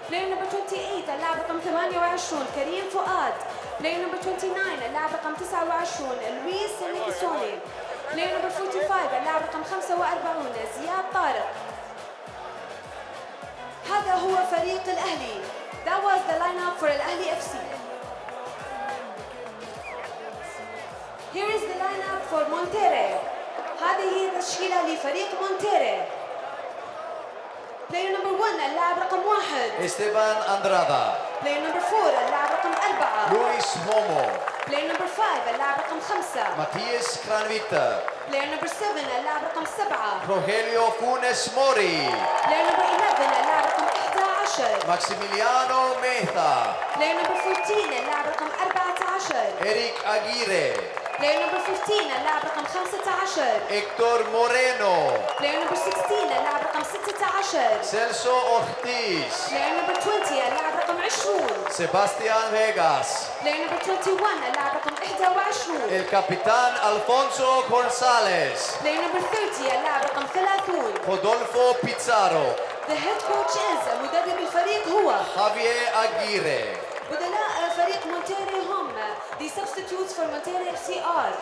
Player number 28 اللاعب رقم 28 كريم فؤاد. Player number 29 اللاعب رقم 29 لويس نيكسوني. Player number 45 اللاعب رقم 45 زياد طارق. هذا هو فريق الأهلي. That was the lineup for Ahly FC. Here is the lineup for Monterrey. هذه هي تشكيلة لفريق مونتيري. Player number 1 اللاعب رقم 1 Esteban Andrada. Player number 4 اللاعب رقم 4 Luis Momo. Player number 5 اللاعب رقم 5 Matias Kranvita. Player number 7 اللاعب رقم 7 Rogelio Funes Mori. Player number 11 اللاعب رقم 11 Maximiliano Meza. Player number 14 اللاعب رقم 14 Eric Aguirre. Player number 15 اللاعب رقم 15 Héctor Moreno. Player number 16 اللاعب رقم 16 Celso Ortiz. Player number 20 اللاعب رقم 20 Sebastián Vegas. Player number 21 اللاعب رقم 21 El capitán Alfonso González. Player number 30 اللاعب رقم 30 Rodolfo Pizarro. The head coach is مدرب الفريق هو Javier Aguirre. بدلاء فريق مونتيري هم the substitutes for Monterrey FC are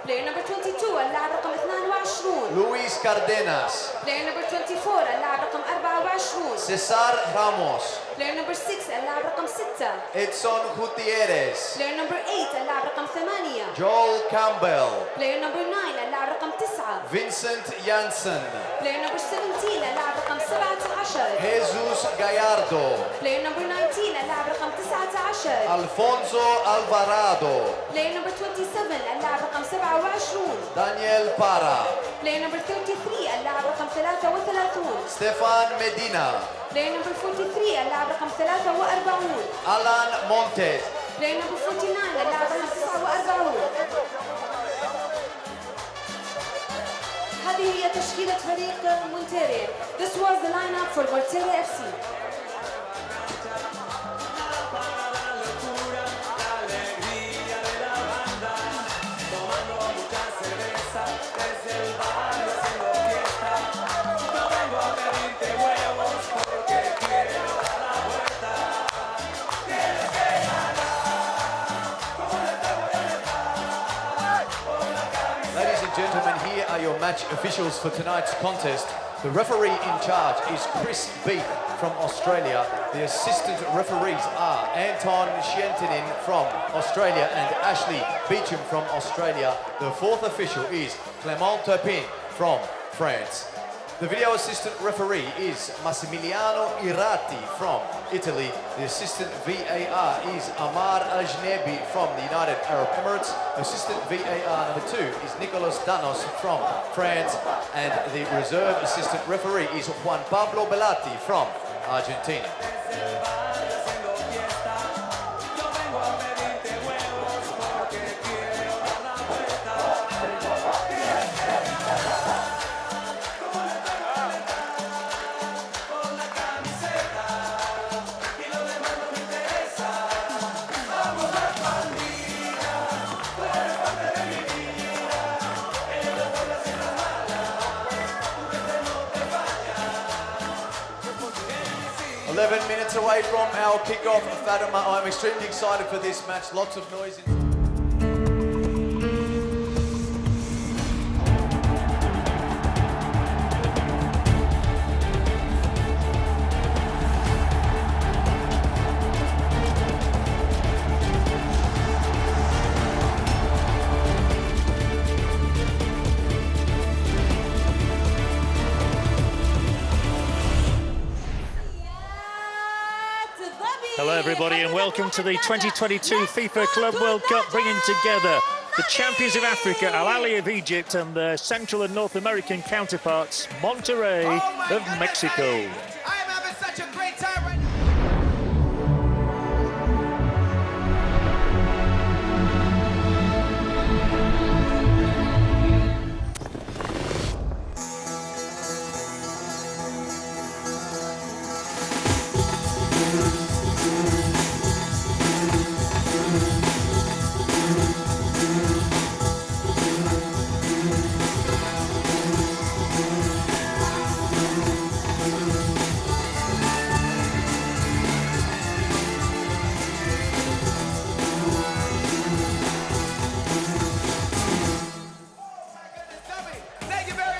Player number 22 اللاعب رقم 22 Luis Cardenas. Player number 24 اللاعب رقم 24 Cesar Ramos. Player number 6 اللاعب رقم 6 Edson Gutierrez. Player number 8 اللاعب رقم 8 Joel Campbell. Player number 9 اللاعب رقم 9 Vincent Janssen. Player number 17 اللاعب رقم 17 Jesus Gallardo. Player number 19 اللاعب رقم 19 Alfonso Alvarado. Player number 27 اللاعب رقم 27 Daniel Para. Player number 33 اللاعب رقم 33 Stefan Medina. Player number 43 اللاعب رقم 43 Alan Montes. Player number 49 اللاعب رقم 49 هذه هي تشكيلة فريق مونتيري. This was the lineup for Monterrey FC. Ladies and gentlemen, here are your match officials for tonight's contest. The referee in charge is Chris Beath from Australia. The assistant referees are Anton Shientinin from Australia and Ashley Beecham from Australia. The fourth official is Clément Turpin from France. The video assistant referee is Massimiliano Irati from Italy. The assistant VAR is Amar Ajnebi from the United Arab Emirates. Assistant VAR number 2 is Nicolas Danos from France. And the reserve assistant referee is Juan Pablo Belatti from Argentina. Minutes away from our kickoff. Fatima, I'm extremely excited for this match. Lots of noise. Hello everybody and welcome to the 2022 FIFA Club World Cup, bringing together the champions of Africa, Al Ahly of Egypt, and their Central and North American counterparts, Monterrey of Mexico. I'm having such a great time right now.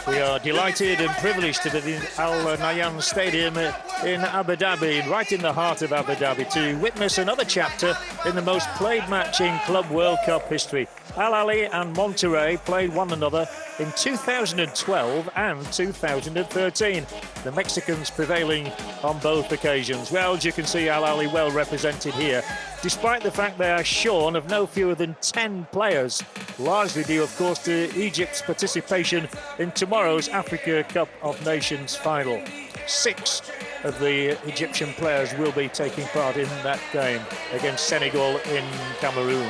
We are delighted and privileged to be in Al Nahyan Stadium in Abu Dhabi, right in the heart of Abu Dhabi, to witness another chapter in the most played match in Club World Cup history. Al Ahly and Monterrey played one another in 2012 and 2013. The Mexicans prevailing on both occasions. Well, as you can see, Al Ahly well represented here, despite the fact they are shorn of no fewer than 10 players, largely due, of course, to Egypt's participation in tomorrow's Africa Cup of Nations final. 6 of the Egyptian players will be taking part in that game against Senegal in Cameroon.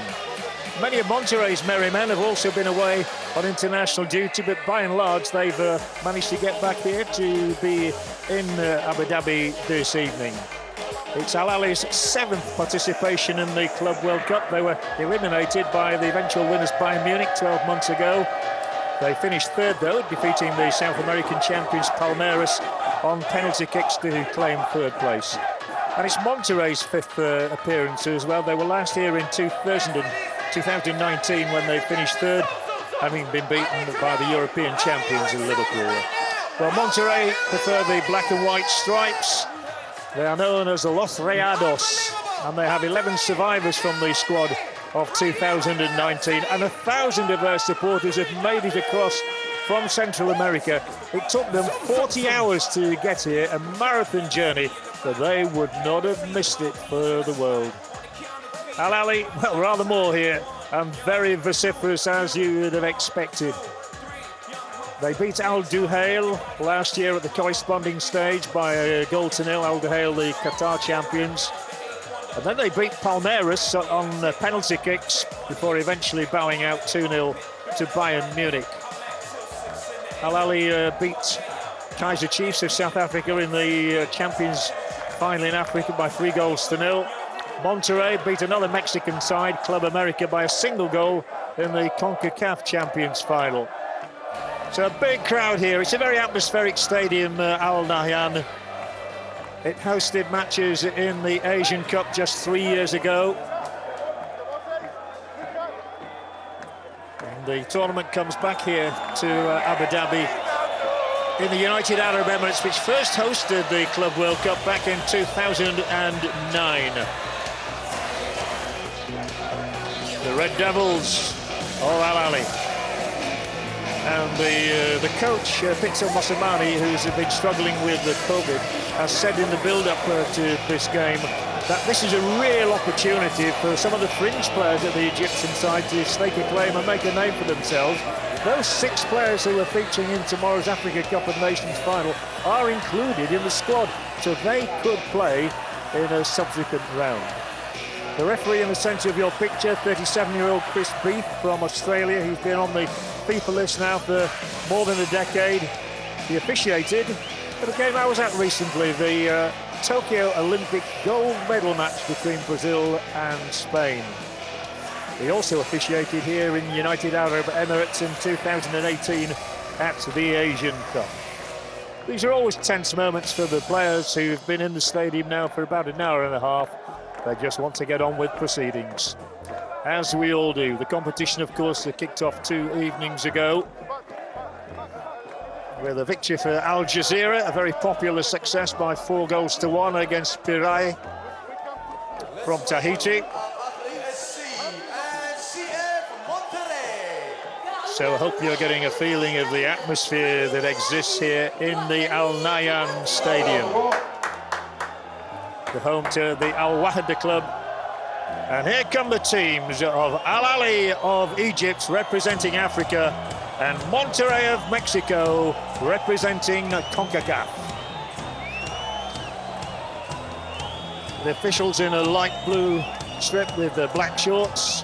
Many of Monterrey's merry men have also been away on international duty, but by and large they've managed to get back here to be in Abu Dhabi this evening. It's Al Ahly's 7th participation in the Club World Cup. They were eliminated by the eventual winners Bayern Munich 12 months ago. They finished 3rd, though, defeating the South American champions Palmeiras on penalty kicks to claim 3rd place. And it's Monterrey's 5th appearance as well. They were last here in 2019 when they finished 3rd, having been beaten by the European champions in Liverpool. Well, Monterrey prefer the black and white stripes. They are known as the Los Rayados, and they have 11 survivors from the squad of 2019, and 1,000 of their supporters have made it across from Central America. It took them 40 hours to get here, a marathon journey, but they would not have missed it for the world. Al Ahly, well, rather more here, and very vociferous as you would have expected. They beat Al Duhail last year at the corresponding stage by a goal to nil. Al Duhail, the Qatar champions. And then they beat Palmeiras on penalty kicks before eventually bowing out 2-0 to Bayern Munich. Al Ahly beat Kaiser Chiefs of South Africa in the Champions final in Africa by 3-0. Monterrey beat another Mexican side, Club America, by a single goal in the Concacaf Champions final. So a big crowd here. It's a very atmospheric stadium, Al Nahyan. It hosted matches in the Asian Cup just 3 years ago. And the tournament comes back here to Abu Dhabi in the United Arab Emirates, which first hosted the Club World Cup back in 2009. The Red Devils of Al Ahly. And the coach, Pizzo Mosamani, who's been struggling with the COVID, has said in the build-up to this game that this is a real opportunity for some of the fringe players at the Egyptian side to stake a claim and make a name for themselves. Those 6 players who are featuring in tomorrow's Africa Cup of Nations final are included in the squad, so they could play in a subsequent round. The referee in the centre of your picture, 37-year-old Chris Beef from Australia. He's been on the FIFA list now for more than a decade. He officiated at a game I was at recently, the Tokyo Olympic gold medal match between Brazil and Spain. He also officiated here in United Arab Emirates in 2018 at the Asian Cup. These are always tense moments for the players who've been in the stadium now for about an hour and a half. They just want to get on with proceedings, as we all do. The competition, of course, kicked off 2 evenings ago with a victory for Al Jazira, a very popular success by 4-1 against Pirae from Tahiti. So I hope you're getting a feeling of the atmosphere that exists here in the Al Nahyan Stadium, the home to the Al Wahda Club. And here come the teams of Al Ahly of Egypt representing Africa and Monterrey of Mexico representing Concacaf. The officials in a light blue strip with the black shorts.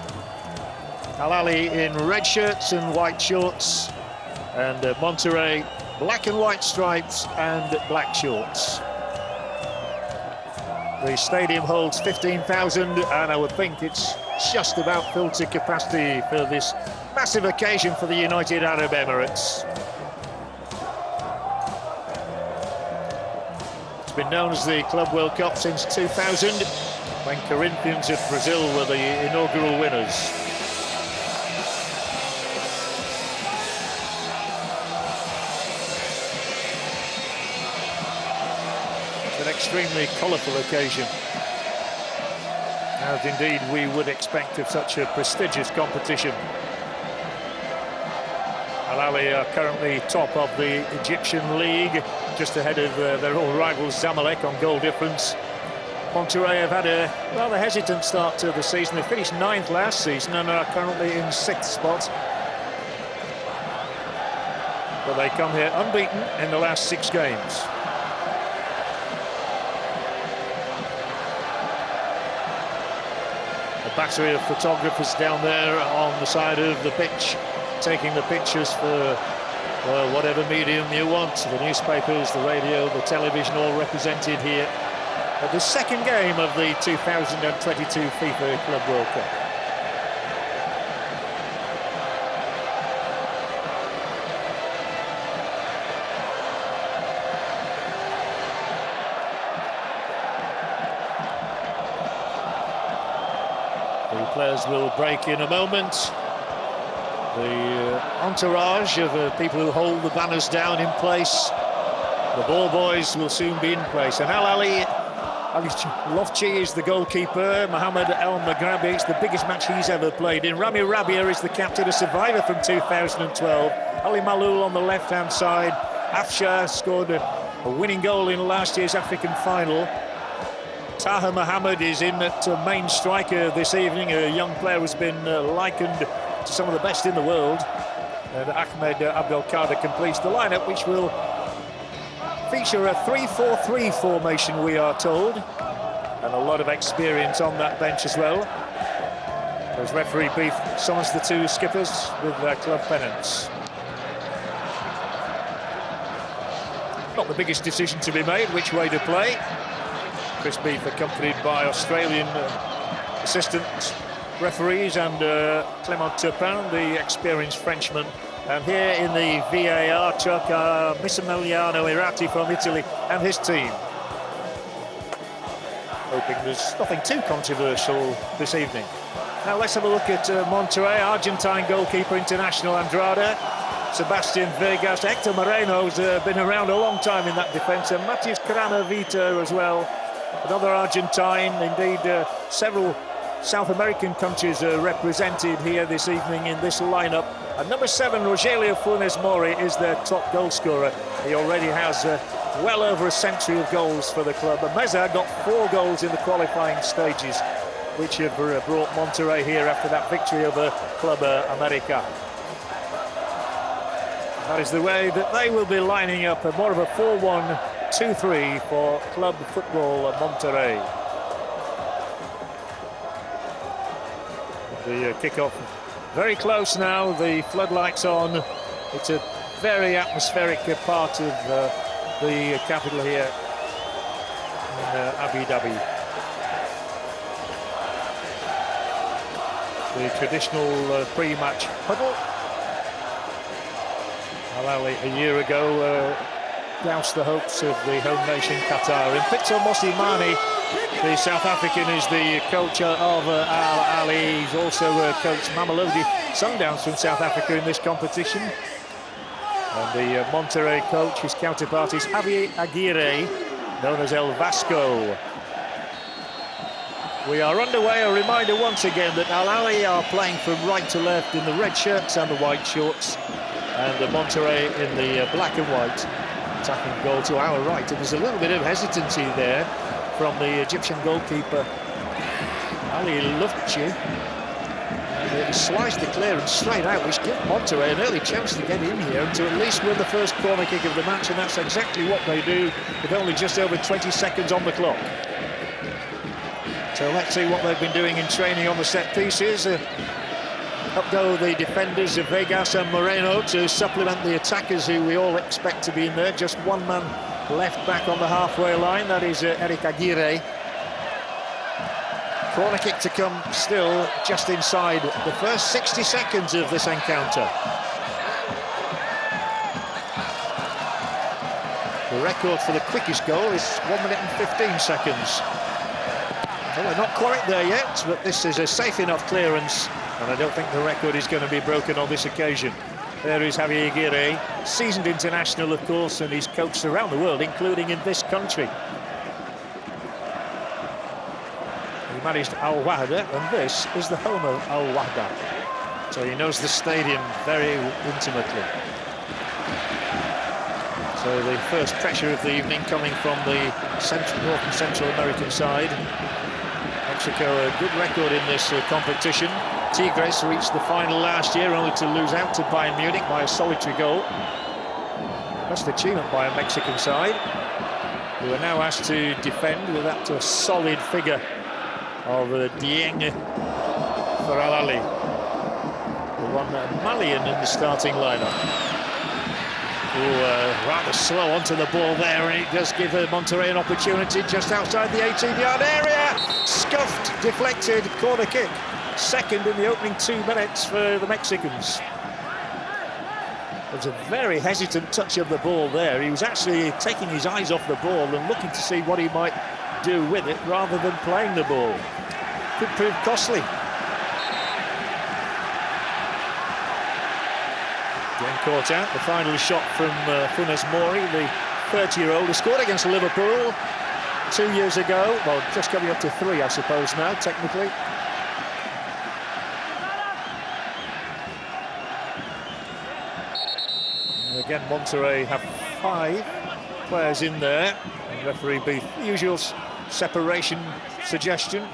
Al Ahly in red shirts and white shorts. And Monterrey, black and white stripes and black shorts. The stadium holds 15,000, and I would think it's just about filled to capacity for this massive occasion for the United Arab Emirates. It's been known as the Club World Cup since 2000, when Corinthians of Brazil were the inaugural winners. extremely colourful occasion, as indeed we would expect of such a prestigious competition. Al Ahly are currently top of the Egyptian league, just ahead of their old rivals Zamalek on goal difference. Monterrey have had a rather hesitant start to the season. They finished 9th last season and are currently in 6th spot. But they come here unbeaten in the last 6 games. A battery of photographers down there on the side of the pitch, taking the pictures for whatever medium you want. The newspapers, the radio, the television, all represented here at the second game of the 2022 FIFA Club World Cup. The players will break in a moment. The entourage of people who hold the banners down in place. The ball boys will soon be in place. And Al Ahly, Ali Lofchi is the goalkeeper. Mohamed El Maghrabi, it's the biggest match he's ever played in. Rami Rabia is the captain, a survivor from 2012. Ali Malul on the left-hand side. Afshar scored a winning goal in last year's African final. Taha Mohammed is in at main striker this evening, a young player who's been likened to some of the best in the world. And Ahmed Abdelkader completes the lineup, which will feature a 3-4-3 formation, we are told, and a lot of experience on that bench as well. As referee Beef summons the 2 skippers with their club pennants. Not the biggest decision to be made, which way to play. Chris Beef accompanied by Australian assistant referees and Clément Turpin, the experienced Frenchman. And here in the VAR truck are Massimiliano Irati from Italy and his team. Hoping there's nothing too controversial this evening. Now let's have a look at Monterrey. Argentine goalkeeper international Andrade, Sebastian Vegas, Hector Moreno's been around a long time in that defence, and Matias Cranavita as well. Another Argentine, indeed several South American countries are represented here this evening in this lineup. And number 7, Rogelio Funes Mori, is their top goal scorer. He already has well over a century of goals for the club. And Meza got 4 goals in the qualifying stages, which have brought Monterrey here after that victory over Club America. That is the way that they will be lining up, more of a 4-1-2-3 for Club Football Monterrey. The kick-off very close now, the floodlights on. It's a very atmospheric part of the capital here in Abu Dhabi. The traditional pre-match huddle. Al Ahly a year ago doused the hopes of the home nation Qatar. And Victor Mosimane, the South African, is the coach of Al Ahly. He's also coached Mamelodi Sundowns from South Africa in this competition. And the Monterrey coach, his counterpart, is Javier Aguirre, known as El Vasco. We are underway. A reminder once again that Al Ahly are playing from right to left in the red shirts and the white shorts, and the Monterrey in the black and white. Attacking goal to our right, and there's a little bit of hesitancy there from the Egyptian goalkeeper Ali Lofchi. He sliced the clearance straight out, which gave Monterrey an early chance to get in here and to at least win the first corner kick of the match, and that's exactly what they do with only just over 20 seconds on the clock. So let's see what they've been doing in training on the set pieces. Up go the defenders of Vegas and Moreno to supplement the attackers who we all expect to be in there. Just one man left back on the halfway line, that is Eric Aguirre. Corner kick to come still just inside the first 60 seconds of this encounter. The record for the quickest goal is 1 minute and 15 seconds. Well, we're not quite there yet, but this is a safe enough clearance, and I don't think the record is going to be broken on this occasion. There is Javier Aguirre, seasoned international, of course, and he's coached around the world, including in this country. managed Al Wahda, and this is the home of Al Wahda. So he knows the stadium very intimately. So the first pressure of the evening coming from the North and Central American side. Mexico a good record in this competition. Tigres reached the final last year only to lose out to Bayern Munich by a solitary goal. Best achievement by a Mexican side, who are now asked to defend with that solid figure of Dieng for Al Ahly. The one Malian in the starting lineup. Rather slow onto the ball there, and it does give Monterrey an opportunity just outside the 18-yard area. Scuffed, deflected, corner kick. Second in the opening 2 minutes for the Mexicans. It was a very hesitant touch of the ball there. He was actually taking his eyes off the ball and looking to see what he might do with it rather than playing the ball. Could prove costly. Again caught out. The final shot from Funes Mori, the 30-year-old who scored against Liverpool 2 years ago. Well, just coming up to 3, I suppose, now, technically. Again, Monterrey have 5 players in there. And referee Beef, the usual separation suggestion.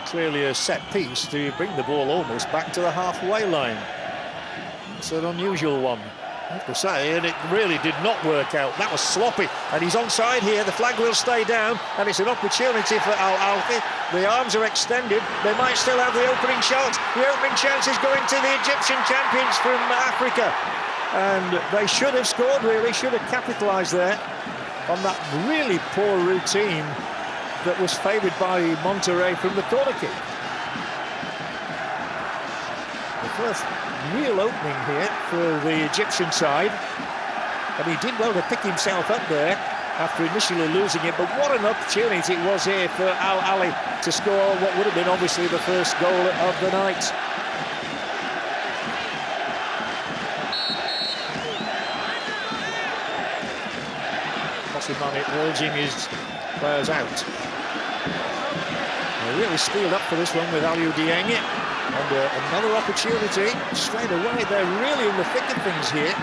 Clearly a set piece to bring the ball almost back to the halfway line. It's an unusual one, I have to say, and it really did not work out. That was sloppy, and he's onside here. The flag will stay down, and it's an opportunity for Al Ahly. The arms are extended. They might still have the opening shot. The opening chance is going to the Egyptian champions from Africa. And they should have scored, really, should have capitalised there on that really poor routine that was favoured by Monterrey from the corner kick. The first real opening here for the Egyptian side. And he did well to pick himself up there after initially losing it, but what an opportunity it was here for Al Ahly to score what would have been obviously the first goal of the night. Mosimane urging his players out. They really steeled up for this one with Aliou Dieng, and another opportunity straight away. They're really in the thick of things here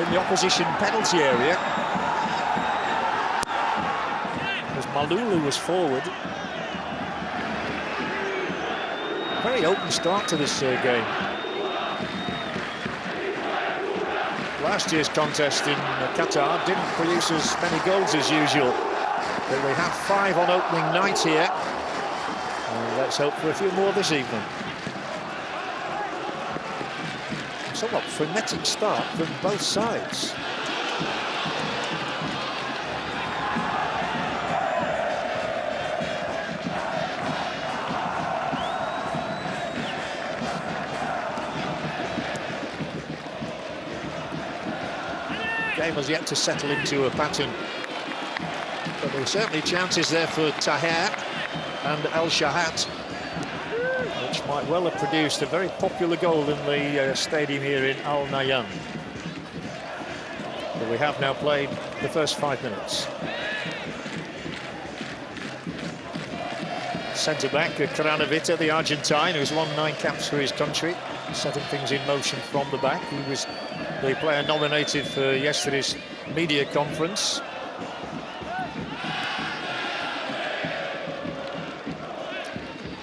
in the opposition penalty area. Malulu was forward. Very open start to this game. Last year's contest in Qatar didn't produce as many goals as usual, but we have 5 on opening night here. And let's hope for a few more this evening. Somewhat frenetic start from both sides. Game has yet to settle into a pattern, but there are certainly chances there for Taher and El Shahat, which might well have produced a very popular goal in the stadium here in Al Nayan. But we have now played the first 5 minutes. Centre-back Kranovita, the Argentine, who's won 9 caps for his country, setting things in motion from the back. He was the player nominated for yesterday's media conference.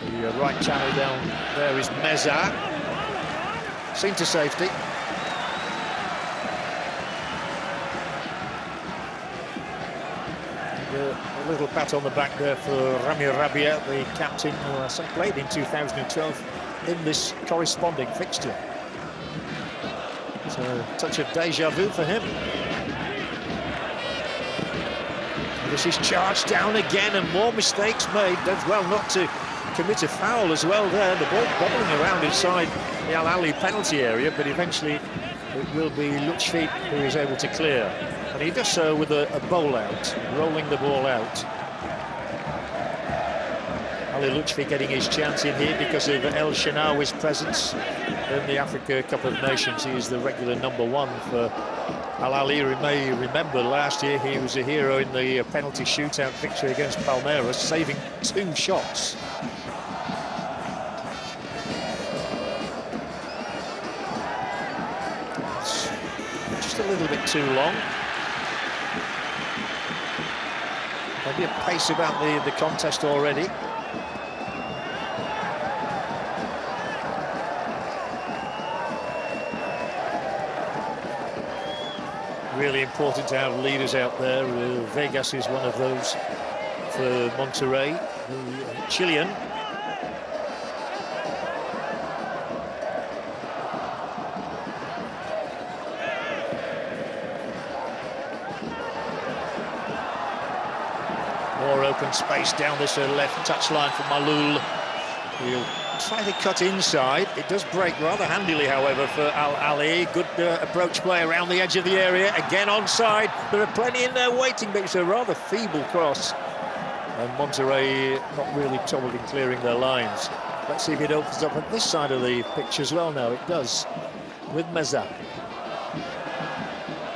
The right channel down there is Meza. Seen to safety. A little pat on the back there for Rami Rabia, the captain, who played in 2012 in this corresponding fixture. So a touch of deja vu for him. And this is charged down again, and more mistakes made. Does well not to commit a foul as well there. The ball bobbling around inside the Al Ahly penalty area, but eventually it will be Lutfi who is able to clear. And he does so with a bowl out, rolling the ball out. Ali Lutfi getting his chance in here because of El Shenawi's presence in the Africa Cup of Nations. He is the regular #1 for Al Ahly, you may remember last year he was a hero in the penalty shootout victory against Palmeiras, saving 2 shots. It's just a little bit too long. Maybe a pace about the contest already. Really important to have leaders out there. Vegas is one of those for Monterrey, the Chilean. More open space down this left touchline for Malul. He'll try to cut inside. It does break rather handily, however, for Al Ahly. Good approach play around the edge of the area. Again onside. There are plenty in there waiting, but it's a rather feeble cross. And Monterrey not really troubled in clearing their lines. Let's see if it opens up on this side of the pitch as well now. It does, with Meza.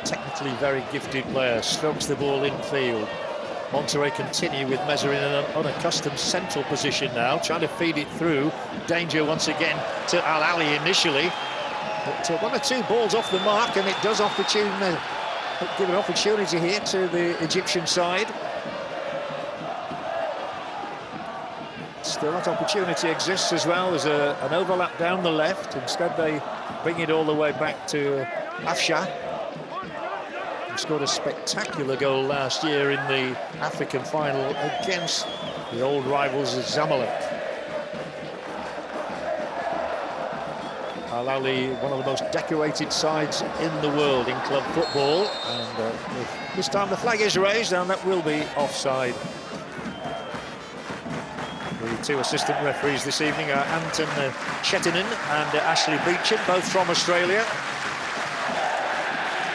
Technically very gifted player. Strokes the ball infield. Monterrey continue with Meza in an unaccustomed central position now, trying to feed it through. Danger once again to Al Ahly initially. But 1 or 2 balls off the mark, and it does give an opportunity here to the Egyptian side. Still that opportunity exists as well. There's an overlap down the left. Instead they bring it all the way back to Afsha. Scored a spectacular goal last year in the African final against the old rivals of Zamalek. Al Ahly, one of the most decorated sides in the world in club football, and this time the flag is raised and that will be offside. The 2 assistant referees this evening are Anton Chetinen and Ashley Beecham, both from Australia.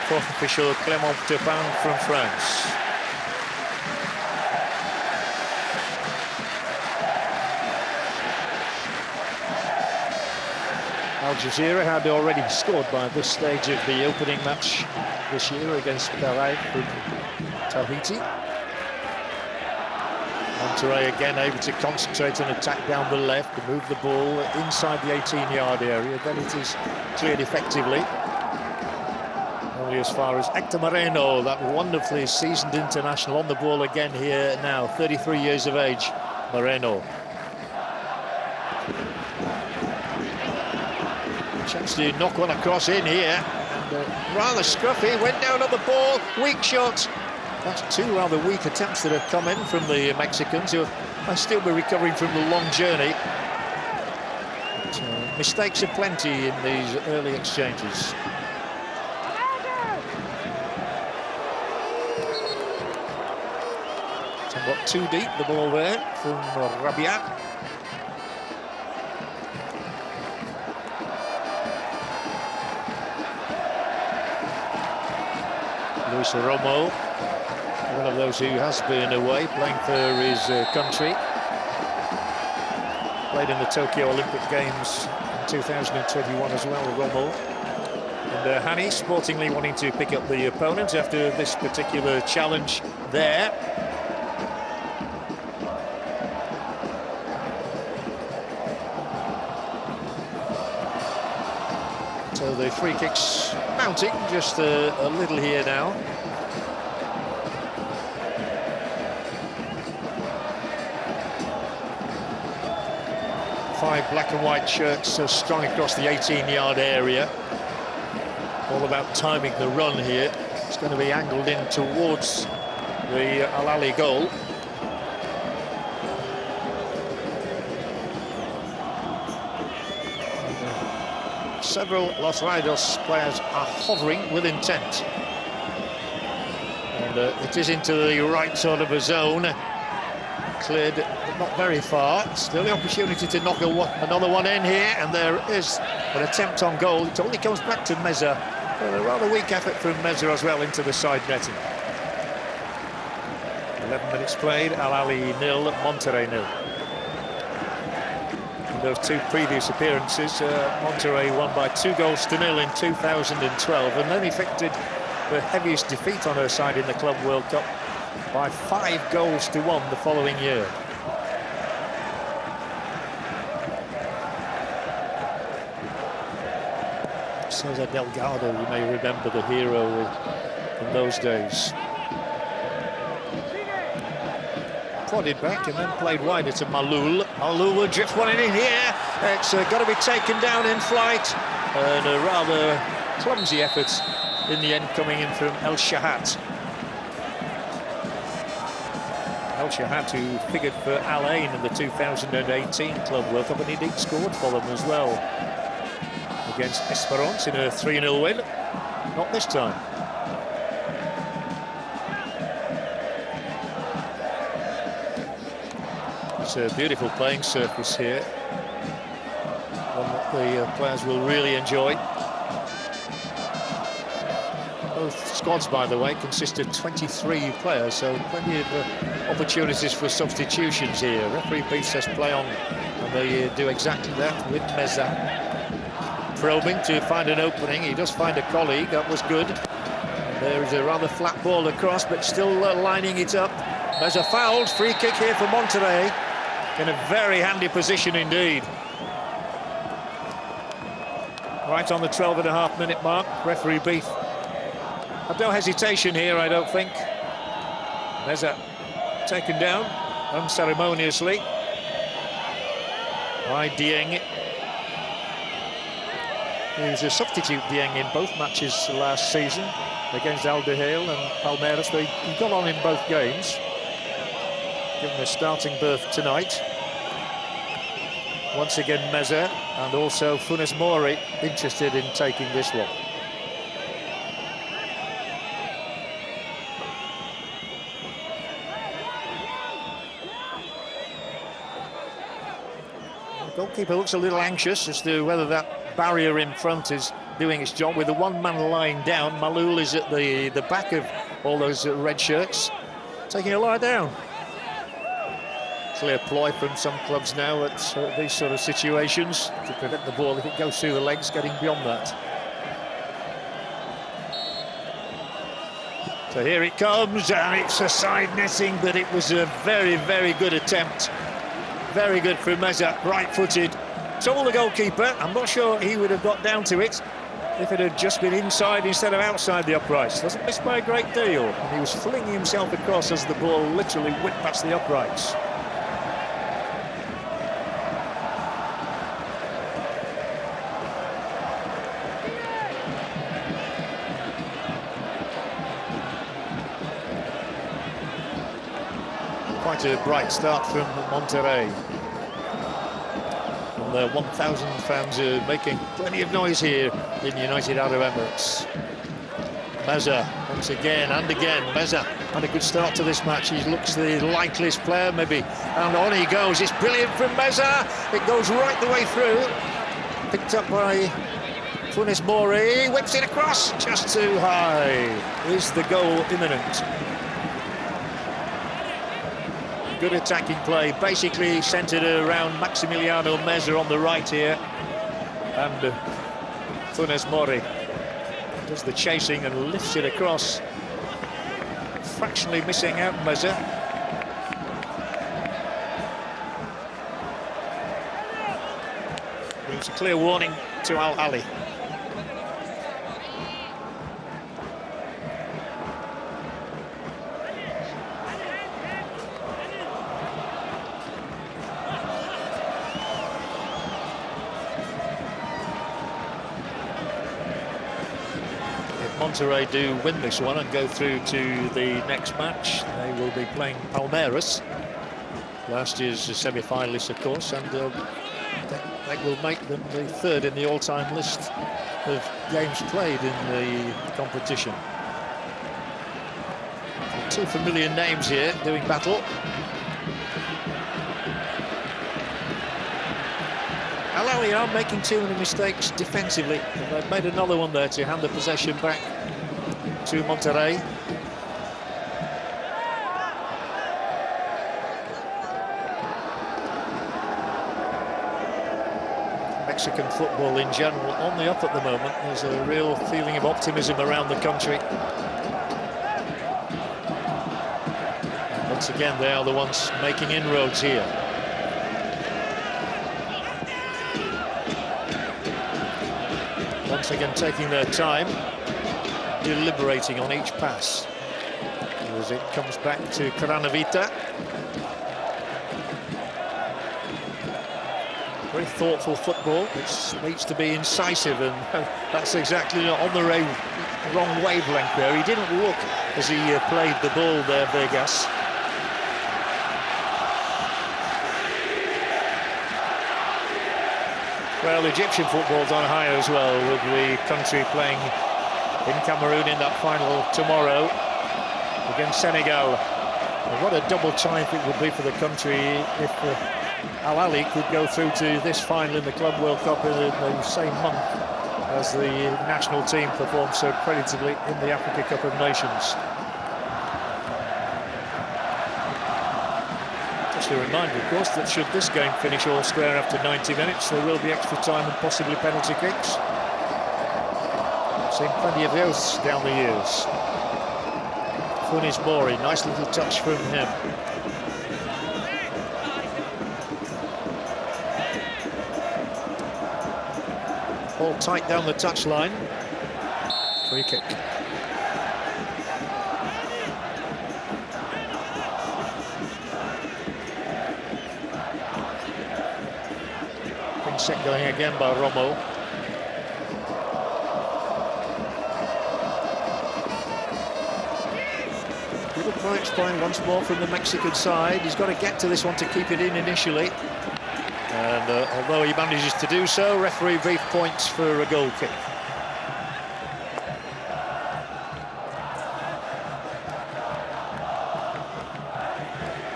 4th official Clément Turpin from France. Al Jazira had already scored by this stage of the opening match this year against Pirae from Tahiti. Monterrey again able to concentrate and attack down the left, to move the ball inside the 18-yard area. Then it is cleared effectively. Only as far as Hector Moreno, that wonderfully seasoned international, on the ball again here now, 33 years of age, Moreno. Chance to knock one across in here, and rather scruffy, went down on the ball, weak shot. That's 2 rather weak attempts that have come in from the Mexicans, who might still be recovering from the long journey. But, mistakes are plenty in these early exchanges. Somewhat too deep, the ball there from Rabia. Luis Romo, one of those who has been away playing for his country. Played in the Tokyo Olympic Games in 2021 as well, Romo. And Hani sportingly wanting to pick up the opponent after this particular challenge there. So the free kicks mounting just a little here now. Five black and white shirts strung across the 18-yard area. All about timing the run here. It's going to be angled in towards the Al Ahly goal. Several Los Rayos players are hovering with intent. And it is into the right sort of a zone. Cleared not very far. Still the opportunity to knock another one in here, and there is an attempt on goal. It only comes back to Meza. A rather weak effort from Meza as well into the side netting. 11 minutes played, Al Ahly 0, Monterrey 0. In those 2 previous appearances, Monterrey won by 2-0 in 2012, and then effected the heaviest defeat on her side in the Club World Cup by 5-1 the following year. Cesar Delgado, you may remember, the hero in those days. Prodded back and then played wider to Malul. Malul will drift one in here. It's got to be taken down in flight. And a rather clumsy effort in the end coming in from El Shahat. El Shahat, who figured for Al Ain in the 2018 Club World Cup, and indeed scored for them as well against Esperance in a 3-0 win. Not this time. It's a beautiful playing surface here, one that the players will really enjoy. Both squads, by the way, consist of 23 players, so plenty of opportunities for substitutions here. Referee Beith says play on, and they do exactly that with Meza. Probing to find an opening, he does find a colleague, that was good. And there is a rather flat ball across, but still lining it up. Meza fouled, free kick here for Monterrey. In a very handy position indeed. Right on the 12.5-minute mark, referee Beith had no hesitation here, I don't think. Meza taken down unceremoniously by Dieng. He was a substitute, Dieng, in both matches last season against Al Duhail and Palmeiras. He got on in both games. Given a starting berth tonight. Once again Meza, and also Funes Mori interested in taking this one. The goalkeeper looks a little anxious as to whether that barrier in front is doing its job. With the one-man lying down, Malul is at the back of all those red shirts, taking a lie down. Clear ploy from some clubs now at these sort of situations to prevent the ball, if it goes through the legs, getting beyond that. So here it comes, and it's a side netting, but it was a very, very good attempt. Very good from Meza, right-footed. Told the goalkeeper, I'm not sure he would have got down to it if it had just been inside instead of outside the uprights. Doesn't miss by a great deal. And he was flinging himself across as the ball literally whipped past the uprights. Quite a bright start from Monterrey. And their 1,000 fans are making plenty of noise here in United Arab Emirates. Meza, once again and again. Meza had a good start to this match. He looks the likeliest player, maybe. And on he goes. It's brilliant from Meza. It goes right the way through. Picked up by Funes Mori. Whips it across. Just too high. Is the goal imminent? Good attacking play, basically centred around Maximiliano Meza on the right here, and Funes Mori does the chasing and lifts it across, fractionally missing out Meza. It's a clear warning to Al Ahly. Monterrey do win this one and go through to the next match, they will be playing Palmeiras, last year's semi-finalists, of course, and that will make them the third in the all-time list of games played in the competition. So two familiar names here doing battle. Al Ahly are making too many mistakes defensively, and they've made another one there to hand the possession back to Monterrey. Mexican football in general on the up at the moment. There's a real feeling of optimism around the country. And once again, they are the ones making inroads here. Once again, taking their time, deliberating on each pass. As it comes back to Cranavita. Very thoughtful football, which needs to be incisive, and that's exactly on the wrong wavelength there. He didn't look as he played the ball there, Vegas. Well, Egyptian football's on high as well, with the country playing in Cameroon in that final tomorrow against Senegal. And what a double triumph it would be for the country if Ahly could go through to this final in the Club World Cup in the same month as the national team performed so creditably in the Africa Cup of Nations. Just a reminder, of course, that should this game finish all square after 90 minutes, there will be extra time and possibly penalty kicks. I've seen plenty of those down the years. Funes Mori, nice little touch from him. All tight down the touchline. Free kick. Set going again by Romo. Little Pirae playing once more from the Mexican side. He's got to get to this one to keep it in initially. And although he manages to do so, referee brief points for a goal kick.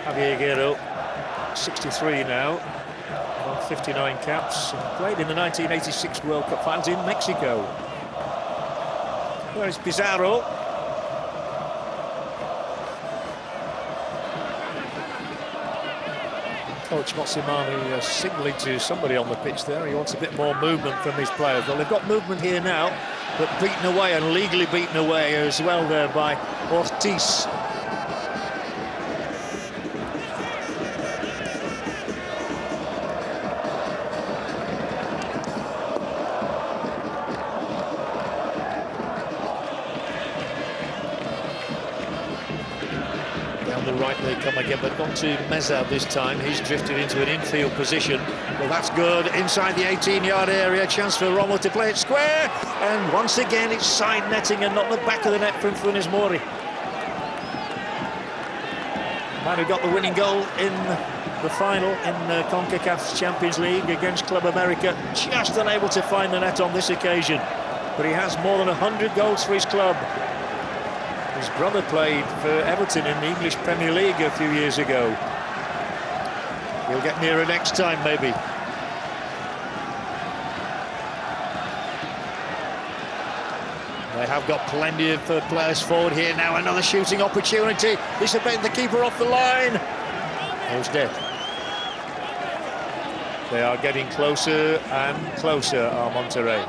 Javier Aguero, 63 now. 59 caps, and played in the 1986 World Cup finals in Mexico. There's Pizarro. Coach Motsimani signalling to somebody on the pitch there. He wants a bit more movement from his players. Well, they've got movement here now, but beaten away, and legally beaten away as well there by Ortiz. They come again, but not to Meza this time. He's drifted into an infield position. Well, that's good. Inside the 18-yard area, chance for Romo to play it square. And once again, it's side netting and not the back of the net from Funes Mori. Man who got the winning goal in the final in Concacaf's Champions League against Club America, just unable to find the net on this occasion. But he has more than 100 goals for his club. His brother played for Everton in the English Premier League a few years ago. He'll get nearer next time, maybe. They have got plenty of players forward here now. Another shooting opportunity. This will take the keeper off the line. He's dead. They are getting closer and closer, are Monterrey.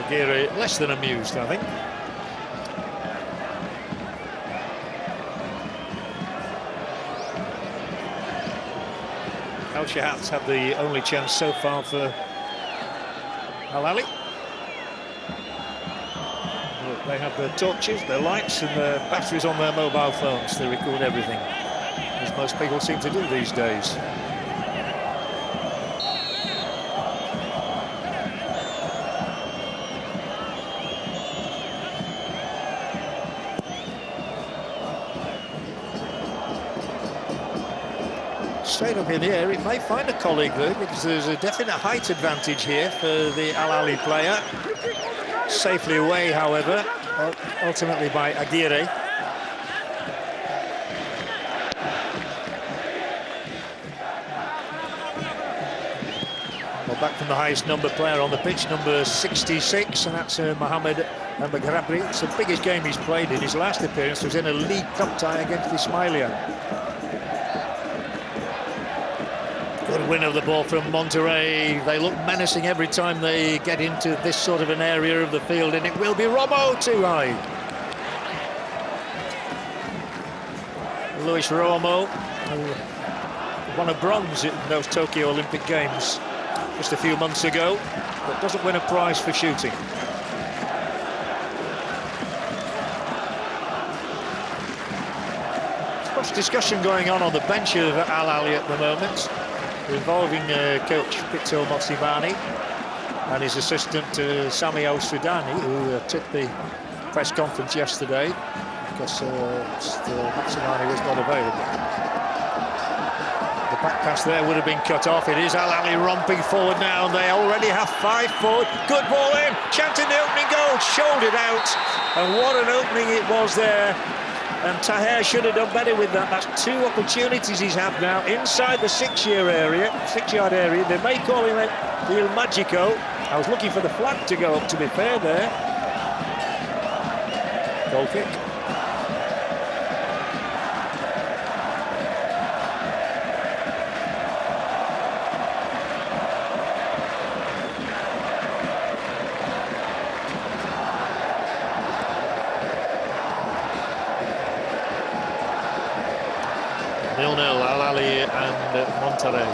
Aguirre less than amused, I think. El Shahat's had the only chance so far for Ahly. They have their torches, their lights and their batteries on their mobile phones to record everything, as most people seem to do these days. Straight up in the air, it may find a colleague though, because there's a definite height advantage here for the Ahly player. Safely away, however, ultimately by Aguirre. Well, back from the highest number player on the pitch, number 66, and that's Mohamed Mbagrabri. It's the biggest game he's played in. His last appearance was in a League Cup tie against Ismailia. Good win of the ball from Monterrey. They look menacing every time they get into this sort of an area of the field, and it will be Romo too high. Luis Romo, who won a bronze in those Tokyo Olympic Games just a few months ago, but doesn't win a prize for shooting. There's much discussion going on the bench of Al Ahly at the moment, involving coach Pito Motsimani and his assistant Sami Al-Sudani, who took the press conference yesterday because Motsimani was not available. The back pass there would have been cut off. It is Al Ahly romping forward now, and they already have 5 forward. Good ball in, chance in the opening goal, shouldered out, and what an opening it was there. And Taher should have done better with that. That's 2 opportunities he's had now inside the 6-yard area. They may call him Il Magico. I was looking for the flag to go up, to be fair there. Goal kick. Al Ahly and Monterrey.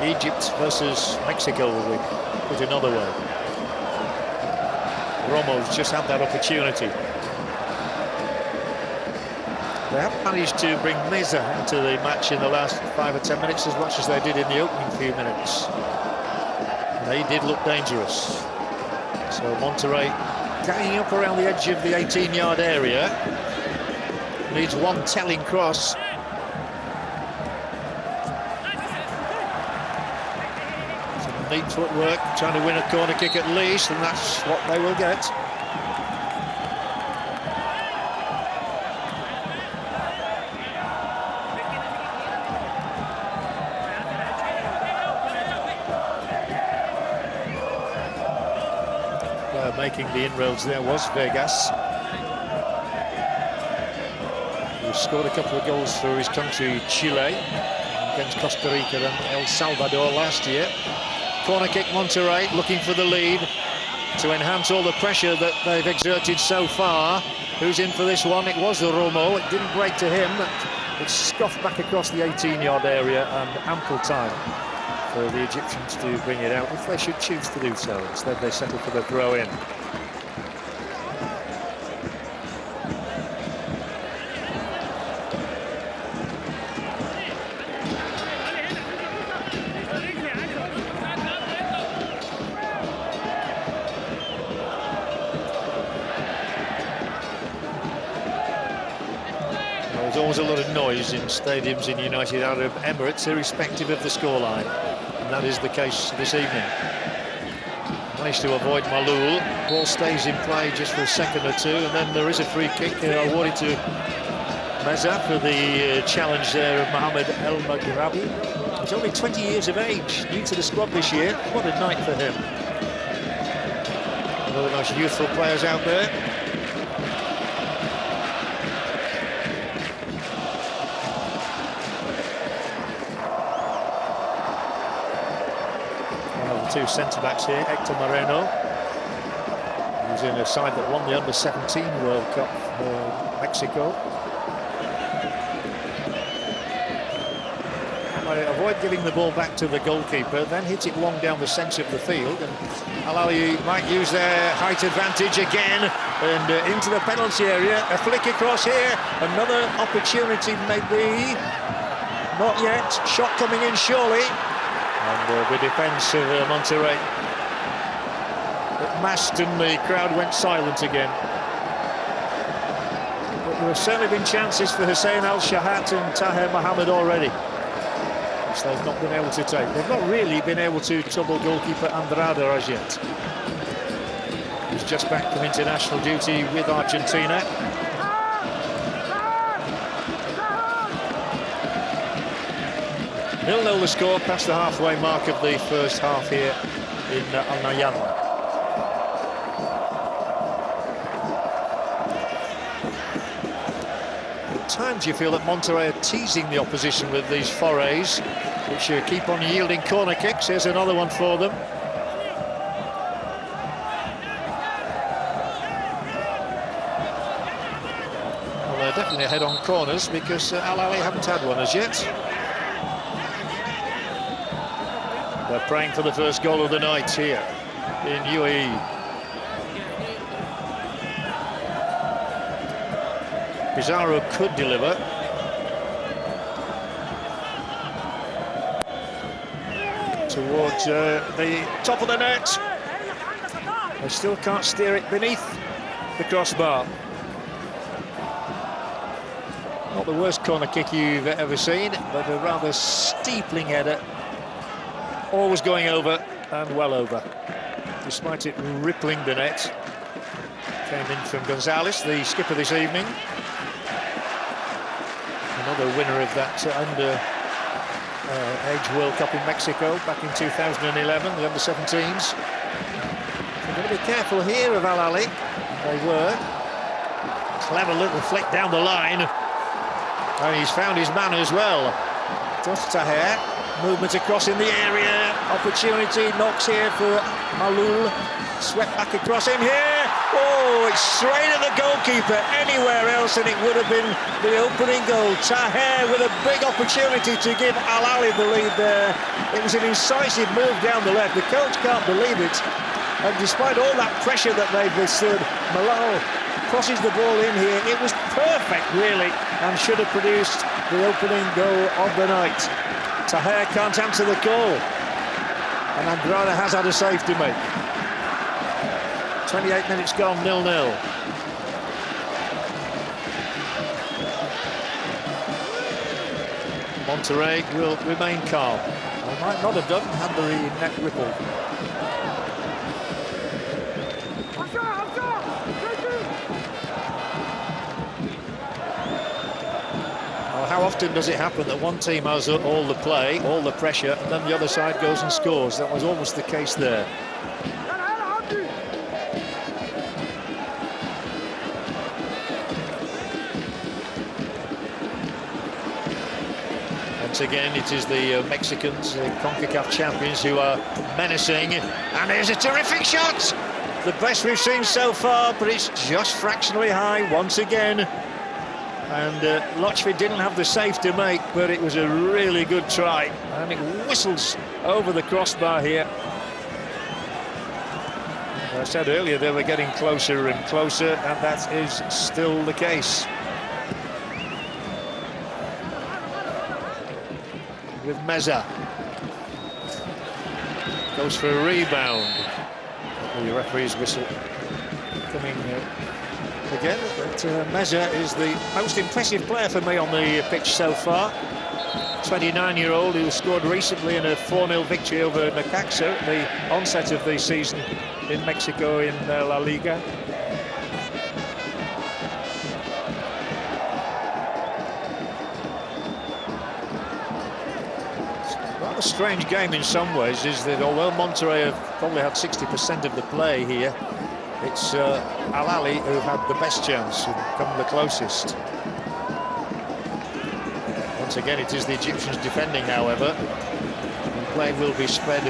Egypt versus Mexico, will we put it another way. Romo's just had that opportunity. They haven't managed to bring Meza into the match in the last 5 or 10 minutes as much as they did in the opening few minutes. They did look dangerous. So Monterrey ganging up around the edge of the 18-yard area. Needs one telling cross. Some neat footwork, trying to win a corner kick at least, and that's what they will get. Making the inroads there was Vegas. He scored a couple of goals for his country, Chile, against Costa Rica and El Salvador last year. Corner kick, Monterrey looking for the lead to enhance all the pressure that they've exerted so far. Who's in for this one? It was the Romo. It didn't break to him, but it scuffed back across the 18-yard area, and ample time for the Egyptians to bring it out if they should choose to do so. Instead they settle for the throw in. There's always a lot of noise in stadiums in United Arab Emirates, irrespective of the scoreline. And that is the case this evening. Managed to avoid Malul. Ball stays in play just for a second or two, and then there is a free kick awarded to Meza for the challenge there of Mohamed El Maghrabi. He's only 20 years of age, new to the squad this year. What a night for him. Another nice youthful players out there. Two centre-backs here, Hector Moreno, who's in a side that won the Under-17 World Cup for Mexico. I avoid giving the ball back to the goalkeeper, then hit it long down the centre of the field, and Al Ahly might use their height advantage again, and into the penalty area, a flick across here, another opportunity maybe, not yet, shot coming in surely. And the defence of Monterrey, it masked and the crowd went silent again. But there have certainly been chances for Hussein Al-Shahat and Taher Mohammed already, which they've not been able to take. They've not really been able to trouble goalkeeper Andrada as yet. He's just back from international duty with Argentina. 0-0 the score, past the halfway mark of the first half here in Al Nahyan. times you feel that Monterrey are teasing the opposition with these forays, which keep on yielding corner kicks. Here's another one for them. Well, they're definitely ahead on corners because Al Ahly haven't had one as yet. They're praying for the first goal of the night here in UAE. Jazira could deliver. Towards the top of the net. They still can't steer it beneath the crossbar. Not the worst corner kick you've ever seen, but a rather steepling header. Always going over and well over, despite it rippling the net. Came in from Gonzalez, the skipper this evening. Another winner of that under-age World Cup in Mexico back in 2011, the under-17s. They're going to be careful here of Al Ahly. They were. Clever little flick down the line. And he's found his man as well. Taher. Movement across in the area, opportunity, knocks here for Malul, swept back across him here, oh, it's straight at the goalkeeper, anywhere else and it would have been the opening goal. Taher with a big opportunity to give Al Ahly the lead there. It was an incisive move down the left, the coach can't believe it, and despite all that pressure that they've withstood, Malul crosses the ball in here. It was perfect really, and should have produced the opening goal of the night. Taher can't answer the call, and Andrada has had a save to make. 28 minutes gone, 0-0. Monterrey will remain calm. They might not have done had the net rippled. How often does it happen that one team has all the play, all the pressure, and then the other side goes and scores? That was almost the case there. Once again, it is the Mexicans, the Concacaf champions, who are menacing. And here's a terrific shot! The best we've seen so far, but it's just fractionally high once again. And Lotchford didn't have the save to make, but it was a really good try. And it whistles over the crossbar here. As I said earlier, they were getting closer and closer, and that is still the case. With Meza. Goes for a rebound. The referee's whistle coming again, but Meza is the most impressive player for me on the pitch so far. 29-year-old who scored recently in a 4-0 victory over Necaxa at the onset of the season in Mexico in La Liga. Rather strange game in some ways is that although Monterrey have probably had 60% of the play here, it's Al Ahly who had the best chance, who come the closest. Once again, it is the Egyptians defending, however. The play will be spread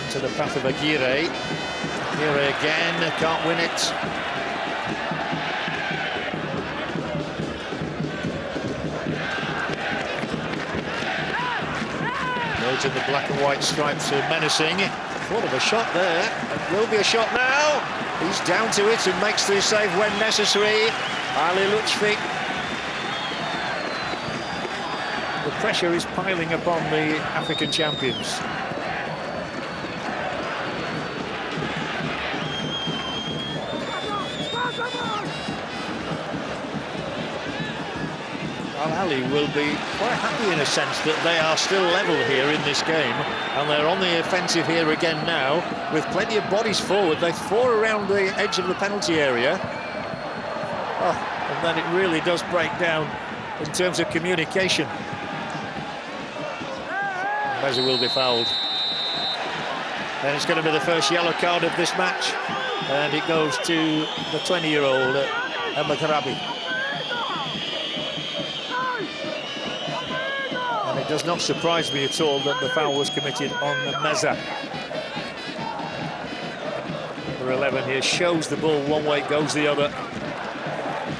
into the path of Aguirre. Aguirre again, can't win it. Those in the black and white stripes are menacing. Thought of a shot there. It will be a shot now. He's down to it and makes the save when necessary. Ali Lutfi. The pressure is piling upon the African champions. Al Ahly will be quite happy in a sense that they are still level here in this game, and they're on the offensive here again now with plenty of bodies forward. They've 4 around the edge of the penalty area. Oh, and then it really does break down in terms of communication. Meza will be fouled. And it's going to be the first yellow card of this match, and it goes to the 20-year-old El Maghrabi. And it does not surprise me at all that the foul was committed on Meza. Number 11 here shows the ball one way, goes the other.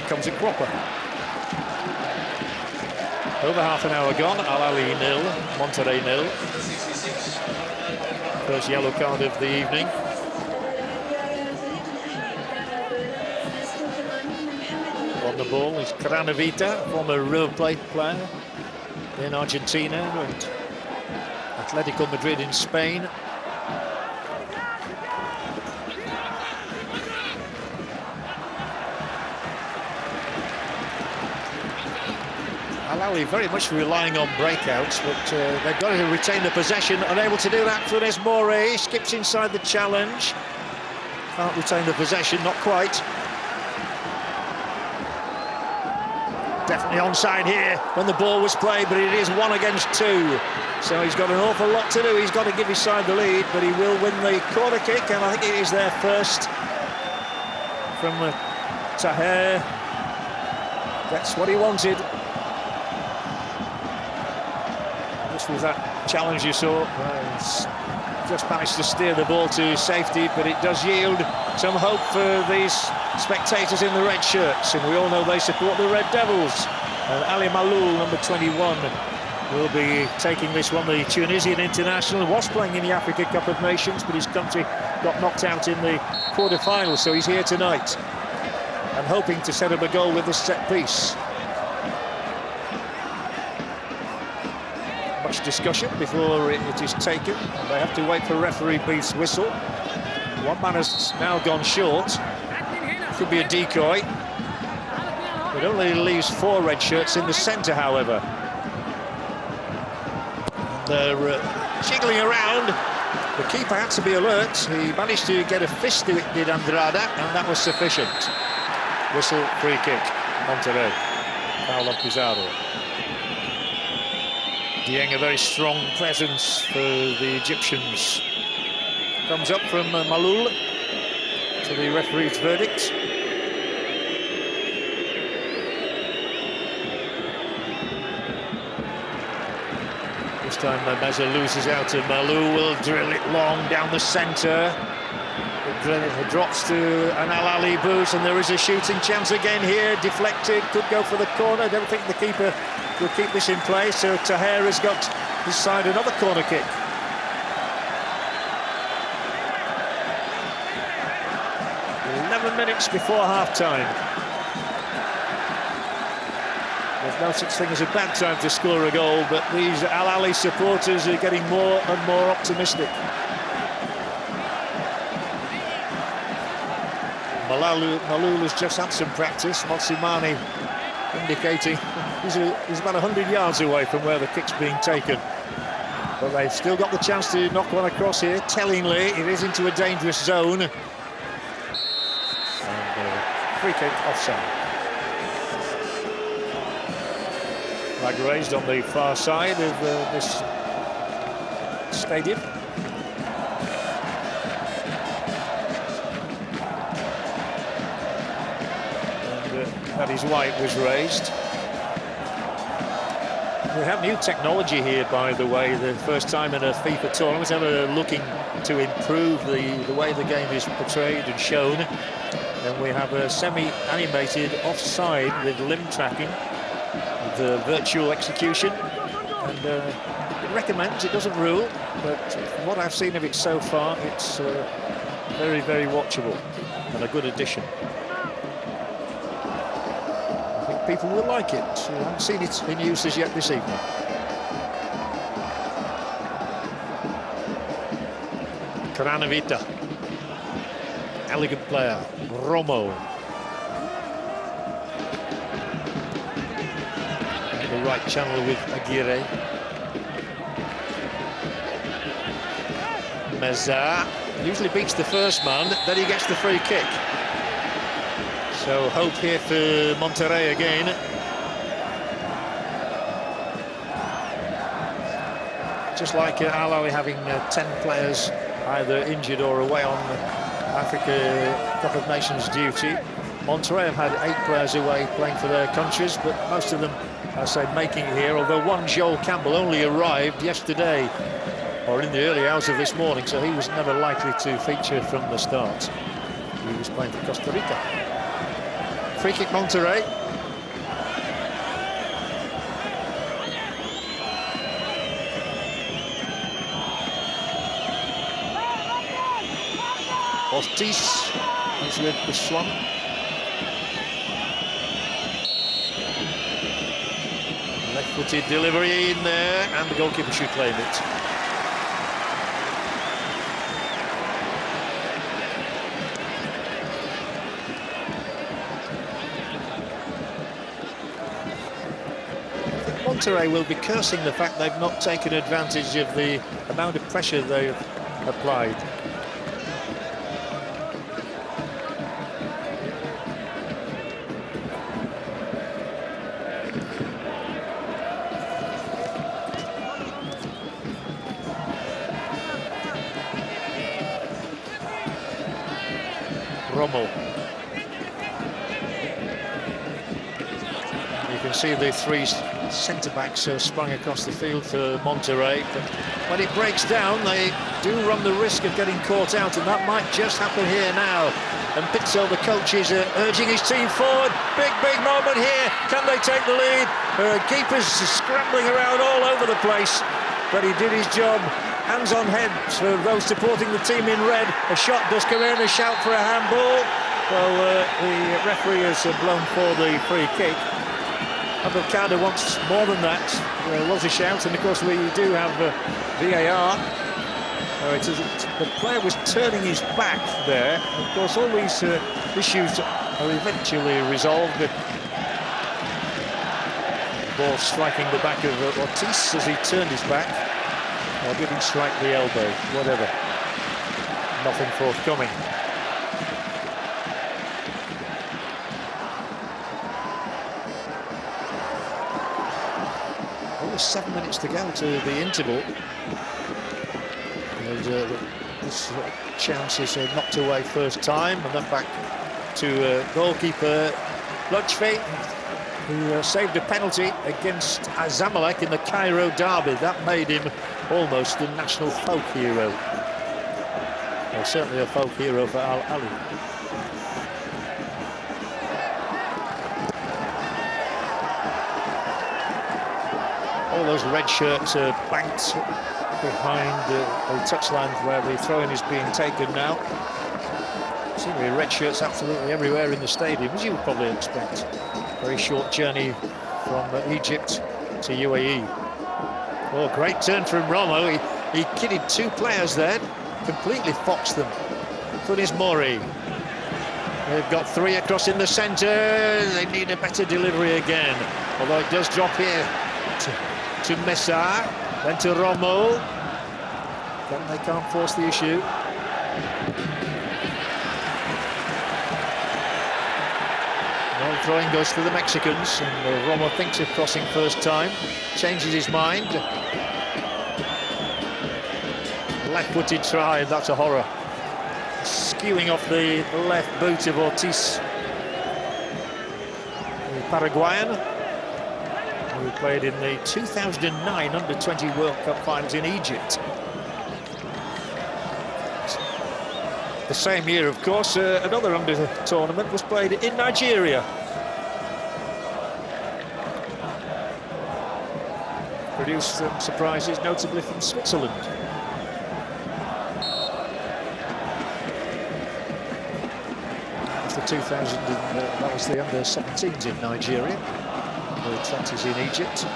Comes a cropper. Over half an hour gone. Ahly 0, Monterrey 0. First yellow card of the evening. On the ball is Cranevita, former River Plate player in Argentina and Atletico Madrid in Spain. Ahly very much relying on breakouts, but they've got to retain the possession. Unable to do that. Funes Mori skips inside the challenge. Can't retain the possession, not quite. Definitely onside here when the ball was played, but it is 1 against 2. So he's got an awful lot to do. He's got to give his side the lead, but he will win the corner kick, and I think it is their first from Taher. That's what he wanted. This was that challenge you saw. Just managed to steer the ball to safety, but it does yield some hope for these spectators in the red shirts, and we all know they support the Red Devils. And Ali Maloul, number 21, will be taking this one. The Tunisian international was playing in the Africa Cup of Nations, but his country got knocked out in the quarter-final, so he's here tonight and hoping to set up a goal with this set piece. Much discussion before it is taken. They have to wait for referee Beith's whistle. One man has now gone short. Could be a decoy. It only leaves 4 red shirts in the centre, however. They're jiggling around. The keeper had to be alert. He managed to get a fist to it, did Andrada, and that was sufficient. Whistle, free kick, Monterrey. Foul on Pizarro. Dieng, a very strong presence for the Egyptians. Comes up from Maloul to the referee's verdict. This time Meza loses out and Maloul will drill it long down the centre. It drops to an Ahly boot, and there is a shooting chance again here. Deflected, could go for the corner. I don't think the keeper will keep this in place, so Taher has got his side another corner kick. Minutes before half-time. There's no such thing as a bad time to score a goal, but these Ahly supporters are getting more and more optimistic. Maloul has just had some practice. Motsimani indicating he's about 100 yards away from where the kick's being taken. But they've still got the chance to knock one across here. Tellingly, it is into a dangerous zone. Free kick offside. Flag raised on the far side of this stadium. And that is why it was raised. We have new technology here, by the way, the first time in a FIFA tournament ever looking to improve the way the game is portrayed and shown. And we have a semi-animated offside with limb tracking, the virtual execution, and it recommends, it doesn't rule, but from what I've seen of it so far, it's very, very watchable and a good addition. I think people will like it. I haven't seen it in use as yet this evening. Cranevita. Elegant player, Romo. The right channel with Aguirre. Meza usually beats the first man, then he gets the free kick. So hope here for Monterrey again. Just like Ahly having 10 players either injured or away on Africa Cup of Nations duty. Monterrey have had 8 players away playing for their countries, but most of them I say making it here, although one Joel Campbell only arrived yesterday, or in the early hours of this morning, so he was never likely to feature from the start. He was playing for Costa Rica. Free kick Monterrey. Ortiz is with the Swan. Left-footed delivery in there, and the goalkeeper should claim it. Monterrey will be cursing the fact they've not taken advantage of the amount of pressure they've applied. Rommel. You can see the three centre-backs sprung across the field for Monterrey, but when it breaks down they do run the risk of getting caught out, and that might just happen here now. And Pizzo, the coach, is urging his team forward. Big moment here. Can they take the lead? Keepers scrambling around all over the place, but he did his job. Hands on head for those supporting the team in red. A shot does come in, a shout for a handball. Well, the referee has blown for the free kick. Abdelkader wants more than that. There was a shout, and of course we do have VAR. The player was turning his back there. Of course, all these issues are eventually resolved. The ball striking the back of Ortiz as he turned his back. Or did he strike the elbow? Whatever. Nothing forthcoming. Only 7 minutes to go to the interval. And this chance is knocked away first time, and then back to goalkeeper Lutfi, who saved a penalty against Zamalek in the Cairo derby. That made him almost a national folk hero. Well, certainly a folk hero for Ahly. All those red shirts are banked behind the touchline where the throw-in is being taken now. Seemingly red shirts absolutely everywhere in the stadium, as you would probably expect. Very short journey from Egypt to UAE. Oh, great turn from Romo. He kidded two players there, completely foxed them. Funes Mori. They've got three across in the centre. They need a better delivery again. Although it does drop here to Messar, then to Romo. Then they can't force the issue. Well, throwing goes to the Mexicans, and Romo thinks of crossing first time, changes his mind. Left-footed try, and that's a horror. Skewing off the left boot of Ortiz. The Paraguayan, who played in the 2009 Under-20 World Cup finals in Egypt. The same year, of course, another under-tournament was played in Nigeria. Produced some surprises, notably from Switzerland. After 2000, that was the under-17s in Nigeria, the 20s in Egypt.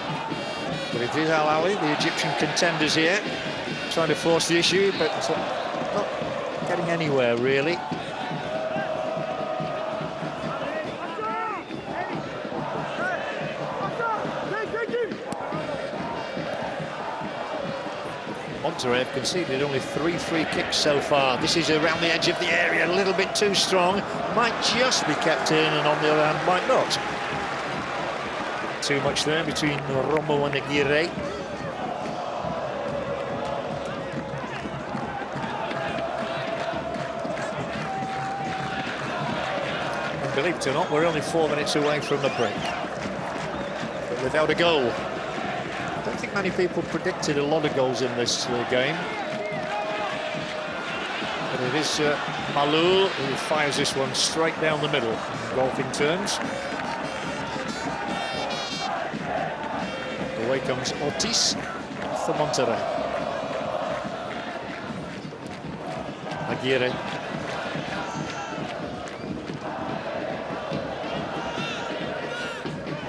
But it is Ahly, the Egyptian contenders here, trying to force the issue, but not getting anywhere, really. Monterrey have conceded only 3 free kicks so far. This is around the edge of the area, a little bit too strong. Might just be kept in, and on the other hand, might not. Too much there between Romo and Aguirre. Believe it or not, we're only 4 minutes away from the break. But without a goal. I don't think many people predicted a lot of goals in this game. But it is Malul who fires this one straight down the middle in golfing terms. Away comes Ortiz for Monterrey. Aguirre.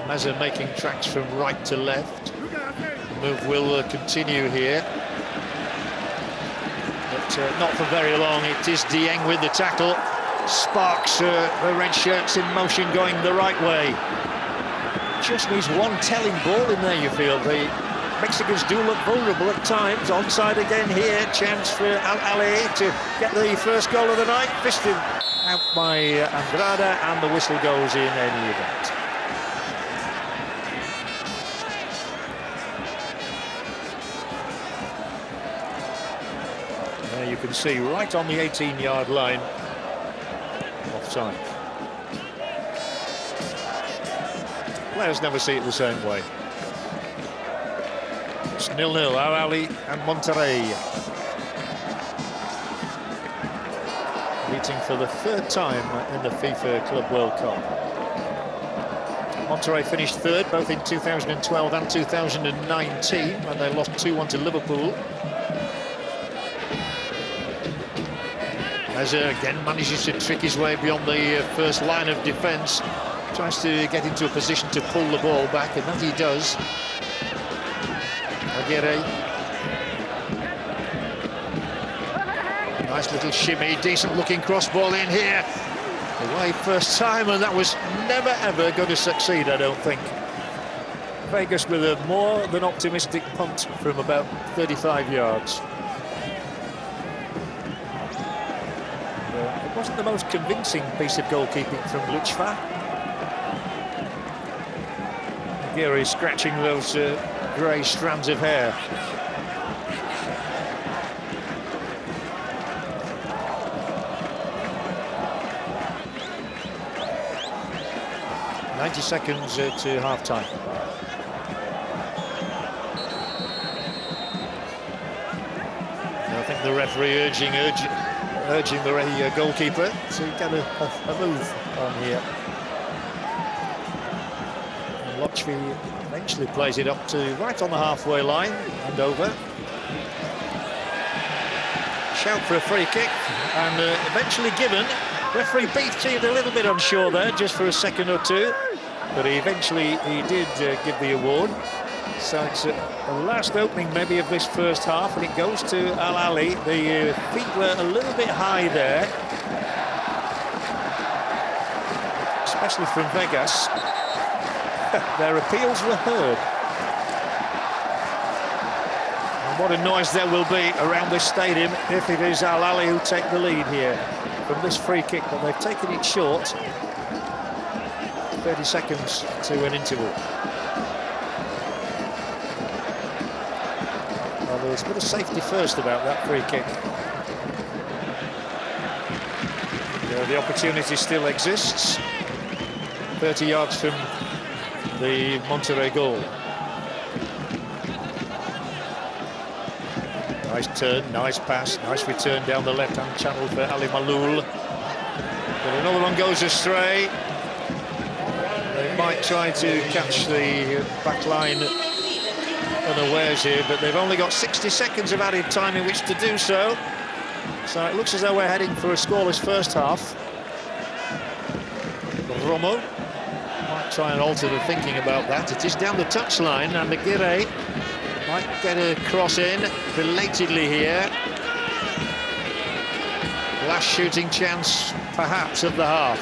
Mazza making tracks from right to left. The move will continue here. But not for very long. It is Dieng with the tackle. Sparks the red shirts in motion going the right way. Just needs one telling ball in there, you feel. The Mexicans do look vulnerable at times. Onside again here. Chance for Ahly to get the first goal of the night. Fisted out by Andrada, and the whistle goes in any event. There you can see right on the 18-yard line. Offside. Players never see it the same way. It's 0-0, Ahly and Monterrey. Meeting for the third time in the FIFA Club World Cup. Monterrey finished third both in 2012 and 2019 when they lost 2-1 to Liverpool. Mazza again manages to trick his way beyond the first line of defence. Tries to get into a position to pull the ball back, and that he does. Aguirre. Nice little shimmy, decent looking cross ball in here. Away first time, and that was never ever going to succeed, I don't think. Vegas with a more than optimistic punt from about 35 yards. It wasn't the most convincing piece of goalkeeping from Luchfa. Aguirre scratching those grey strands of hair. "90 seconds to half-time. I think the referee urging the goalkeeper to get a move on here. Lotchfi eventually plays it up to right on the halfway line and over. Shout for a free kick, and eventually given. Referee Beef seemed a little bit unsure there just for a second or two, but he did give the award. So it's the last opening maybe of this first half, and it goes to Ahly. The feet were a little bit high there, especially from Vegas. Their appeals were heard. And what a noise there will be around this stadium if it is Ahly who take the lead here from this free kick, but they've taken it short. 30 seconds to an interval. Well, there was a bit of safety first about that free kick. The opportunity still exists. 30 yards from the Monterrey goal. Nice turn, nice pass, nice return down the left-hand channel for Ali Malul. But another one goes astray. They might try to catch the back line unawares here, but they've only got 60 seconds of added time in which to do so. So it looks as though we're heading for a scoreless first half. Romo might try and alter the thinking about that. It is down the touchline, and Aguirre might get a cross in belatedly here. Last shooting chance, perhaps, of the half.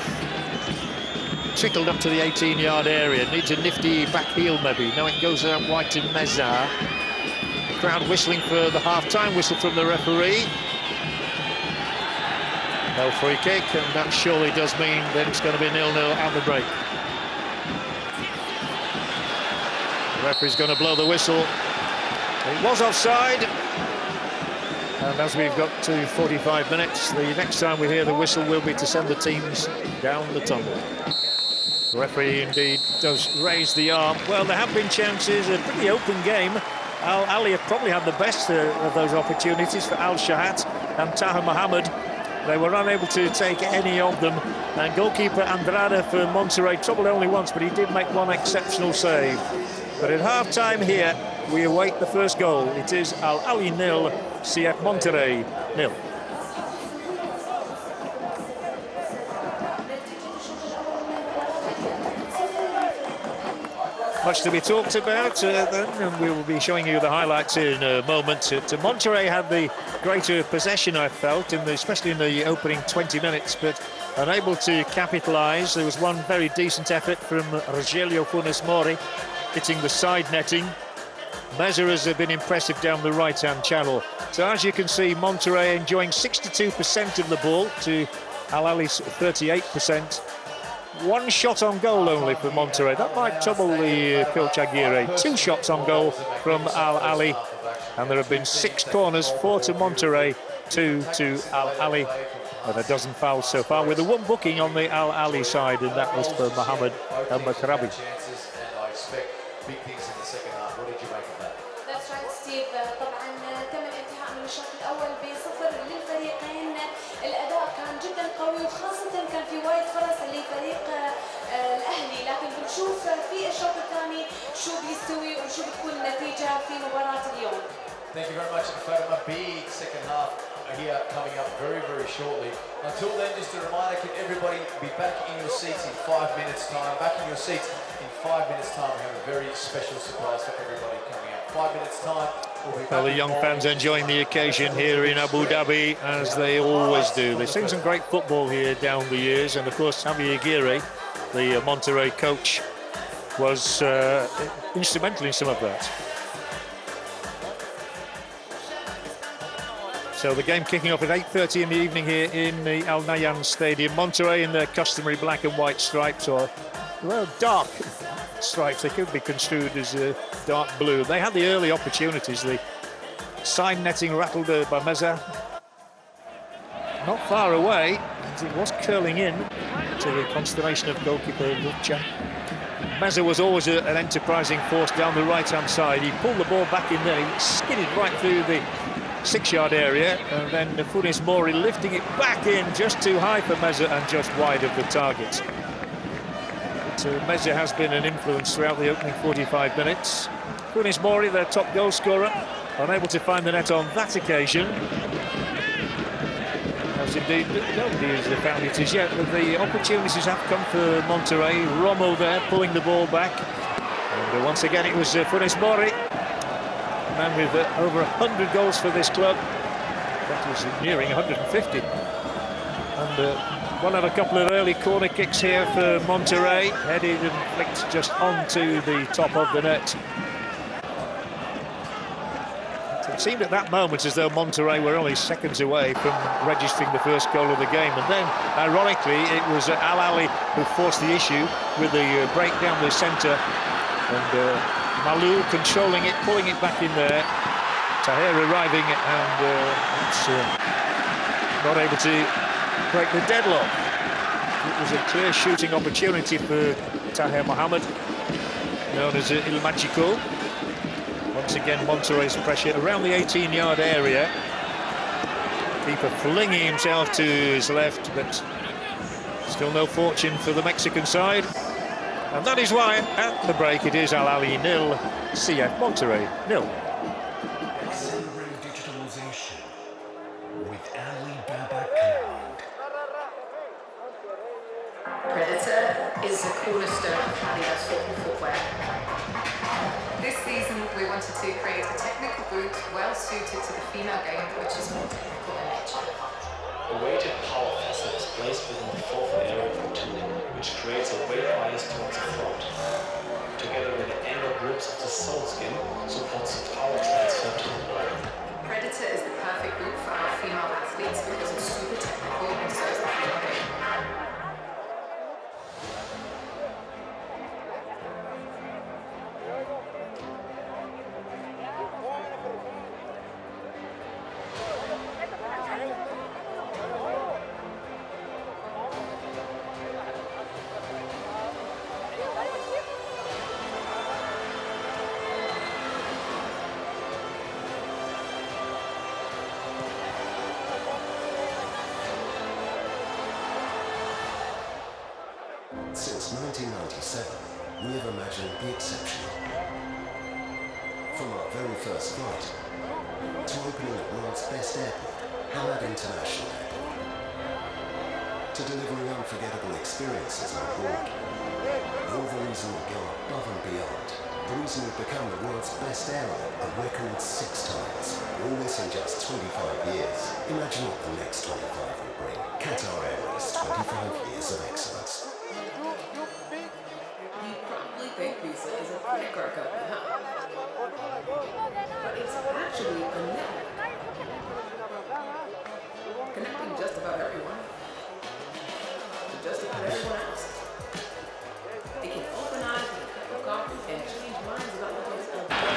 Trickled up to the 18-yard area. Needs a nifty back heel, maybe. No, it goes out wide to Meza. Crowd whistling for the half-time whistle from the referee. No free kick, and that surely does mean that it's going to be 0-0 at the break. The referee's going to blow the whistle. It was offside, and as we've got to 45 minutes, the next time we hear the whistle will be to send the teams down the tunnel. The referee indeed does raise the arm. Well, there have been chances, a pretty open game. Ahly have probably had the best of those opportunities for Al Shahat and Taha Mohammed. They were unable to take any of them. And goalkeeper Andrade for Monterrey troubled only once, but he did make one exceptional save. But at half-time here, we await the first goal. It is Ahly 0, CF Monterrey 0. Much to be talked about then, and we will be showing you the highlights in a moment. Monterrey had the greater possession, I felt, especially in the opening 20 minutes, but unable to capitalise. There was one very decent effort from Rogelio Funes Mori, hitting the side netting. Meza has been impressive down the right-hand channel. So as you can see, Monterrey enjoying 62% of the ball to Ahly's 38%. One shot on goal only for Monterrey. That might trouble the coach Aguirre. 2 shots on goal from Ahly, and there have been 6 corners, 4 to Monterrey, 2 to Ahly, and a dozen fouls so far, with the 1 booking on the Ahly side, and that was for Mohamed El Makrabi. Big things in the second half. What did you make of that? That's right, Steve. طبعا تم الانتهاء من الشوط الاول ب0 للفريقين. الاداء كان جدا قوي، وخاصه كان في وايد فرص لفريق الاهلي، لكن بنشوف في الشوط الثاني شو بيستوي وشو بتكون النتيجه في مباراه اليوم. Thank you very much, Fatima. Big second half here coming up very, very shortly. Until then, just a reminder, can everybody be back in your seats in 5 minutes' time? Back in your seats in 5 minutes' time. We have a very special surprise for everybody coming up. 5 minutes' time. Well, the young fans enjoying the occasion here in Abu Dhabi, as they always do. They've seen some great football here down the years, and of course, Javier Aguirre, the Monterrey coach, was instrumental in some of that. So the game kicking off at 8:30 in the evening here in the Al Nahyan Stadium. Monterrey in their customary black and white stripes, or, well, dark stripes. They could be construed as dark blue. They had the early opportunities. The side netting rattled by Meza. Not far away, as it was curling in to the consternation of goalkeeper Lucha. Meza was always an enterprising force down the right-hand side. He pulled the ball back in there. He skidded right through the 6-yard area, and then Funes Mori lifting it back in just too high for Meza and just wide of the target. So Meza has been an influence throughout the opening 45 minutes. Funes Mori, their top goal scorer, unable to find the net on that occasion. As indeed nobody has found it as yet, but the opportunities have come for Monterrey. Romo there pulling the ball back, and once again it was Funes Mori, man with over 100 goals for this club. That was nearing 150. And one of a couple of early corner kicks here for Monterrey, headed and flicked just onto the top of the net. It seemed at that moment as though Monterrey were only seconds away from registering the first goal of the game, and then, ironically, it was Ahly who forced the issue with the break down the centre, and Malou controlling it, pulling it back in there. Tahir arriving, and it's not able to break the deadlock. It was a clear shooting opportunity for Tahir Mohammed, known as Il Magico. Once again, Monterrey's pressure around the 18-yard area. Keeper flinging himself to his left, but still no fortune for the Mexican side. And that is why, at the break, it is Ahly 0, CF Monterrey 0. Accelerating digitalization with Alibaba Cloud. Predator is the cornerstone of Adidas footwear. This season, we wanted to create a technical boot well suited to the female game, which is more technical in nature. A weighted power facet is placed within the fourth area of the tooling, which creates a weight bias towards the front. Together with the angle grips of the sole skin, supports the power transfer to the ball. Predator is the perfect boot for our female athletes because it's super technical and so is the female game. Since 1997, we have imagined the exceptional. From our very first flight to opening the world's best airport, Hamad International Airport, to delivering unforgettable experiences on board. All the reason we go above and beyond. The reason we've become the world's best airline a record 6 times. All this in just 25 years. Imagine what the next 25 will bring. Qatar Airways, 25 years of excellence. You probably think Visa is a credit card company, huh? But it's actually a network. Connecting just about everyone to just about everyone else. It can open eyes with a cup of coffee and change minds about what is of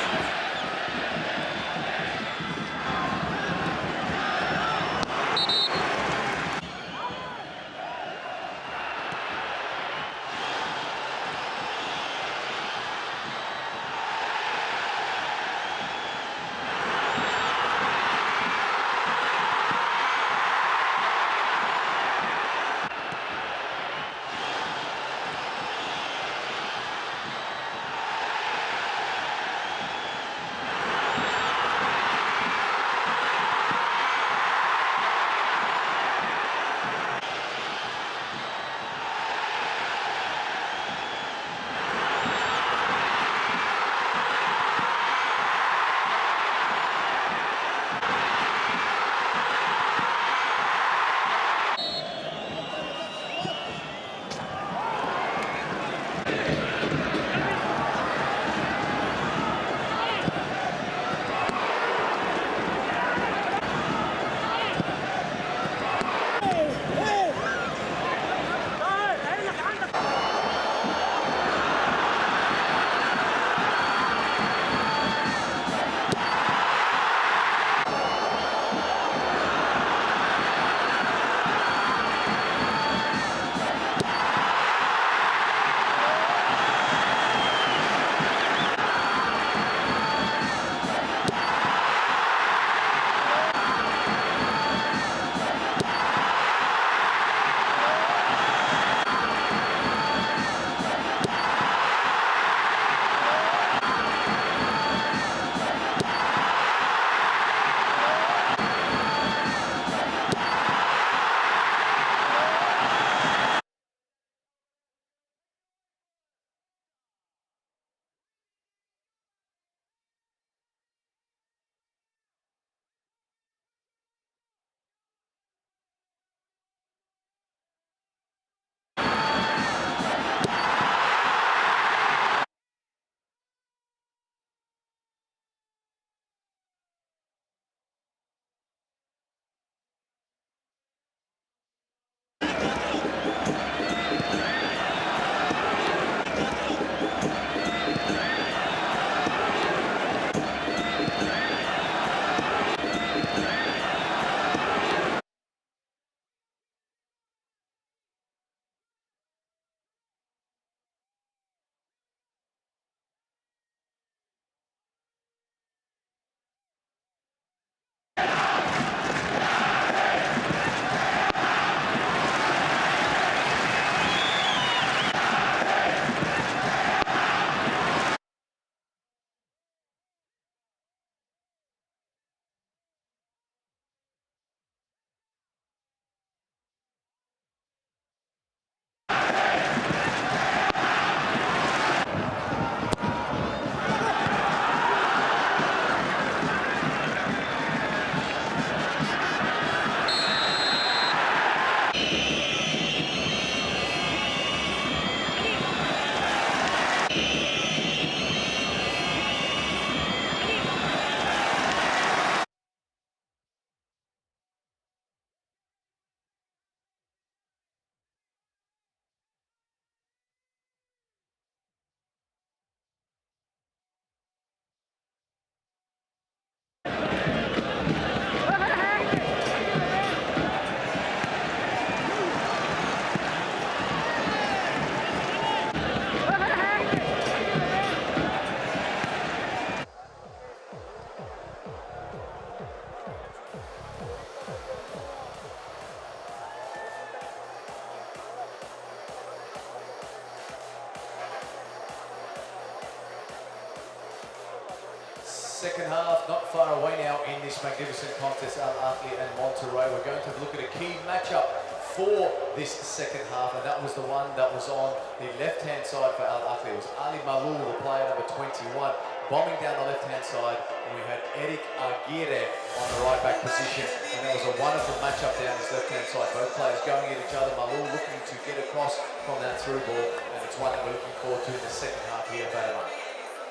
second half, not far away now in this magnificent contest, Al Ahly and Monterrey. We're going to look at a key matchup for this second half, and that was the one that was on the left-hand side for Al Ahly. It was Ali Malul, the player number 21, bombing down the left-hand side, and we had Eric Aguirre on the right-back position, and that was a wonderful matchup down his left-hand side. Both players going at each other. Malul looking to get across from that through ball, and it's one that we're looking forward to in the second half here at Fatima.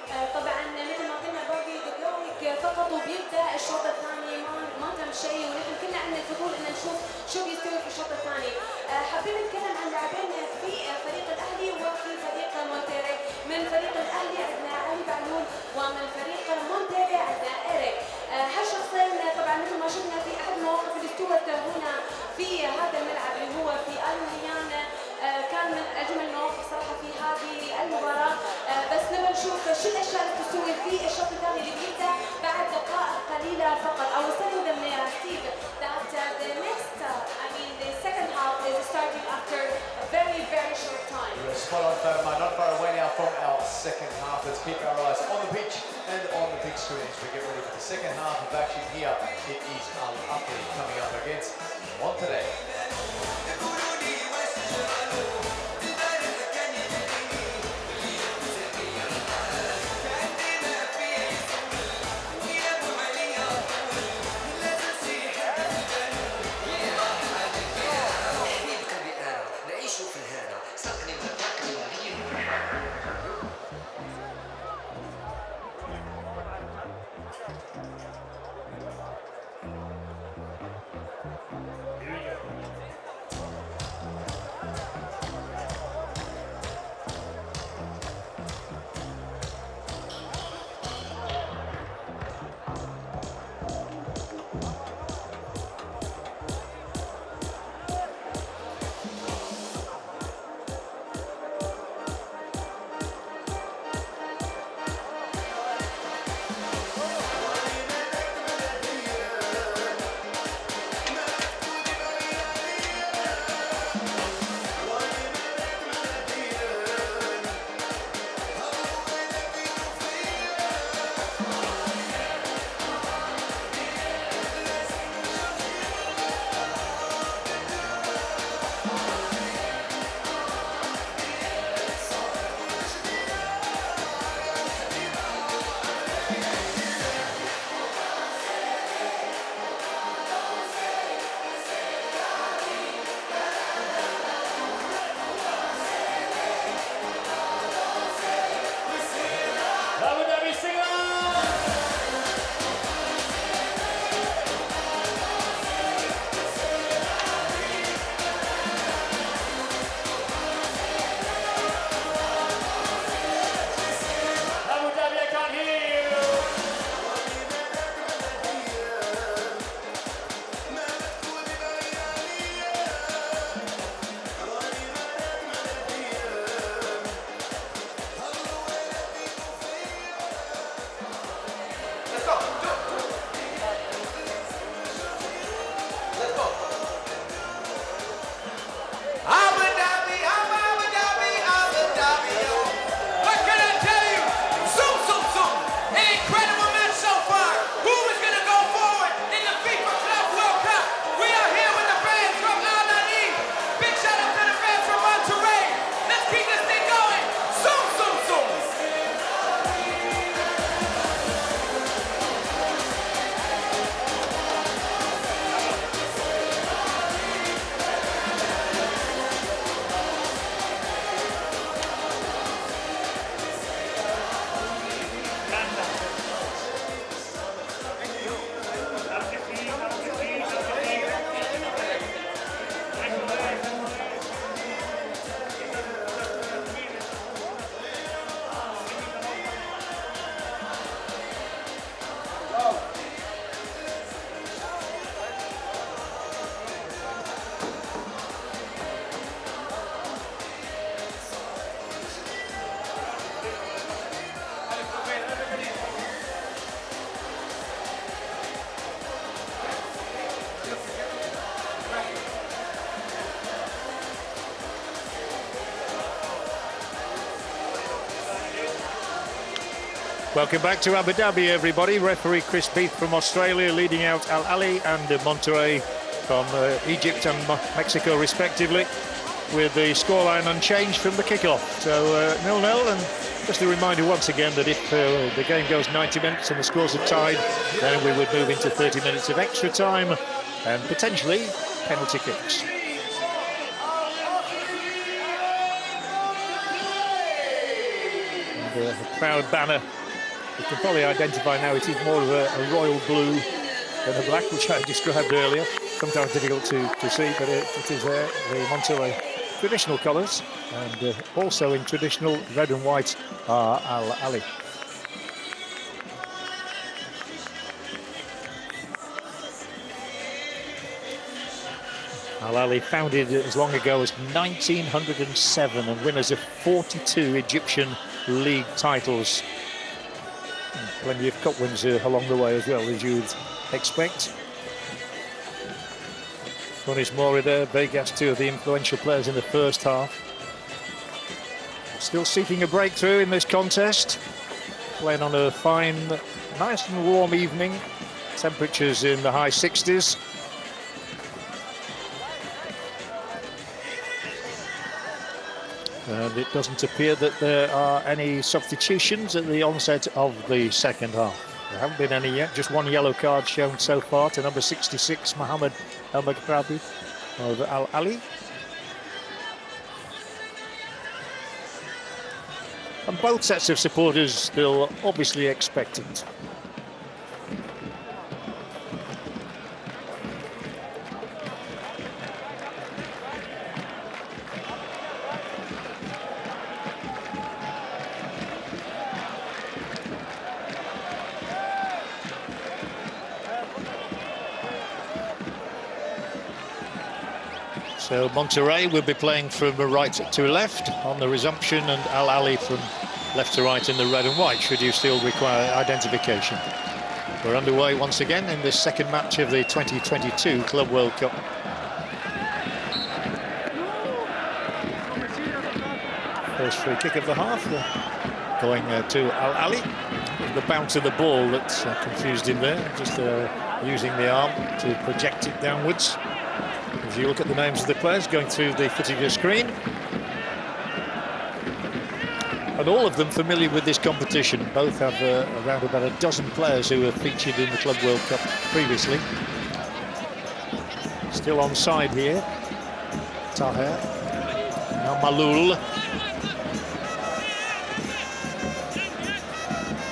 طبعا مثل ما قلنا باقي دقائق فقط وبيبدا الشوط الثاني ما تم شيء ونحن كلنا عندنا الفضول ان نشوف شو بيستوي في الشوط الثاني. حابين نتكلم عن لاعبين في فريق الاهلي وفي فريق مونتيري. من فريق الاهلي عندنا علي بعلول ومن فريق مونتيري عندنا إيريك. هالشخصين طبعا مثل ما شفنا في احد المواقف اللي استوت هنا في هذا الملعب اللي هو في الميان، كان من اجمل المواقف صراحه في هذه المباراه. بس نبغى نشوف شو الاشياء اللي تسوي في الشوط الثاني اللي بيبدا بعد دقائق قليله فقط. I was telling them Steve that the next the second half is starting after a very short time. You're spot on, Fatima. Not far away now from our second half. Let's keep our eyes on the pitch and on the big screen as we get ready for the second half of action here. It is Al Ahly coming up against Monterrey. Welcome back to Abu Dhabi, everybody. Referee Chris Beath from Australia leading out Al Ahly and Monterrey from Egypt and Mexico, respectively, with the scoreline unchanged from the kickoff. So 0-0, and just a reminder once again that if the game goes 90 minutes and the scores are tied, then we would move into 30 minutes of extra time and potentially penalty kicks. And the proud banner, you can probably identify now, it is more of a royal blue than a black, which I described earlier. Sometimes difficult to see, but it is there, the Monterrey traditional colours, and also in traditional red and white are Al Ahly. Al Ahly founded as long ago as 1907 and winners of 42 Egyptian league titles. And plenty of cup wins along the way as well, as you would expect. Funes Mori there, Vegas, two of the influential players in the first half. Still seeking a breakthrough in this contest. Playing on a fine, nice and warm evening. Temperatures in the high 60s. And it doesn't appear that there are any substitutions at the onset of the second half. There haven't been any yet, just one yellow card shown so far to number 66, Mohamed El Maghrabi of Al Ahly. And both sets of supporters still obviously expectant. So Monterrey will be playing from right to left on the resumption, and Al Ahly from left to right in the red and white, should you still require identification. We're underway once again in this second match of the 2022 Club World Cup. First free kick of the half, going to Al Ahly. The bounce of the ball that confused him there, just using the arm to project it downwards. As you look at the names of the players going through the foot of your screen. And all of them familiar with this competition. Both have around about a dozen players who have featured in the Club World Cup previously. Still on side here. Taher. Now Malul.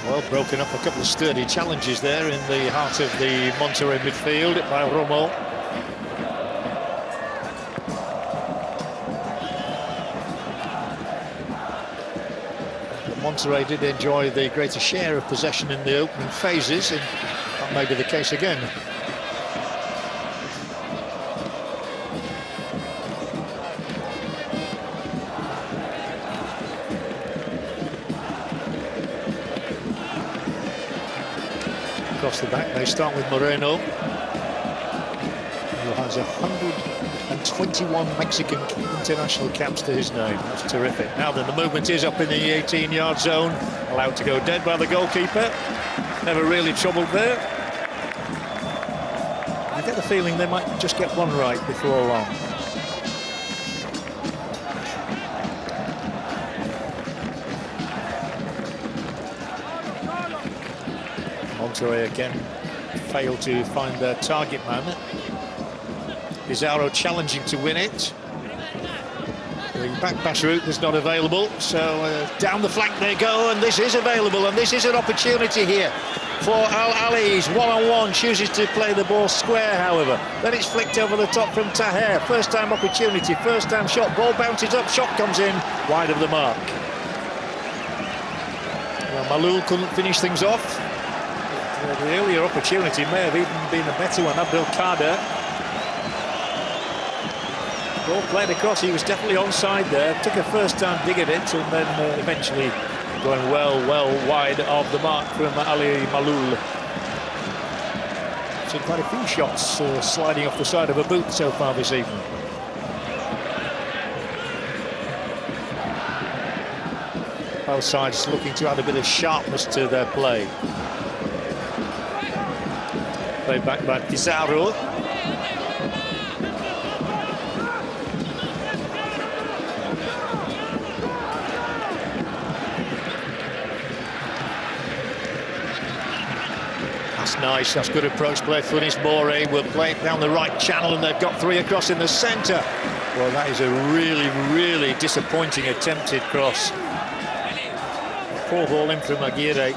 Well, broken up a couple of sturdy challenges there in the heart of the Monterrey midfield by Romo. Monterrey did enjoy the greater share of possession in the opening phases, and that may be the case again. Across the back, they start with Moreno, who has 121 Mexican international caps to his name. That's terrific. Now then, the movement is up in the 18-yard zone, allowed to go dead by the goalkeeper. Never really troubled there. I get the feeling they might just get one right before long. Monterrey again failed to find their target man. Pizarro challenging to win it. The back pass route was not available, so down the flank they go, and this is available, and this is an opportunity here for Al Ahly's one-on-one. Chooses to play the ball square, however. Then it's flicked over the top from Taher. First time opportunity, first time shot. Ball bounces up, shot comes in, wide of the mark. Well, Malul couldn't finish things off. The earlier opportunity may have even been a better one. Abdel Kader. Ball played across, he was definitely onside there. Took a first time dig at it, and then eventually going well wide of the mark from Ali Malul. Seen quite a few shots sliding off the side of a boot so far this evening. Both sides looking to add a bit of sharpness to their play. Played back by Pizarro. That's nice, that's good approach play. Funes Mori will play it down the right channel, and they've got 3 across in the centre. Well, that is a really, really disappointing attempted cross. Poor ball in from Aguirre.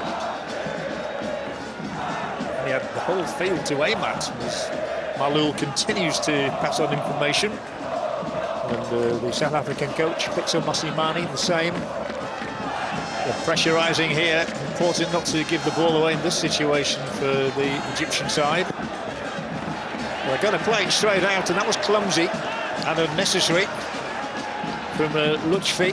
He had the whole field to aim at as Malul continues to pass on information. And the South African coach picks up Masimani, the same. They're pressurising here. Important not to give the ball away in this situation for the Egyptian side. They're going to play it straight out, and that was clumsy and unnecessary from Lutfi.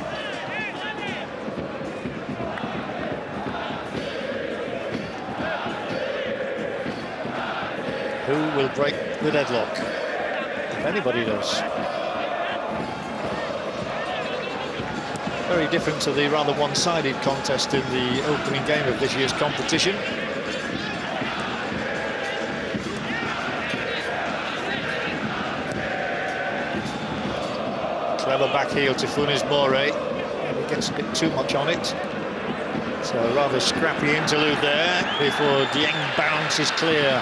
Who will break the deadlock? If anybody does. Very different to the rather one-sided contest in the opening game of this year's competition. Clever back heel to Funes Mori. He gets a bit too much on it. So a rather scrappy interlude there before Dieng bounces clear.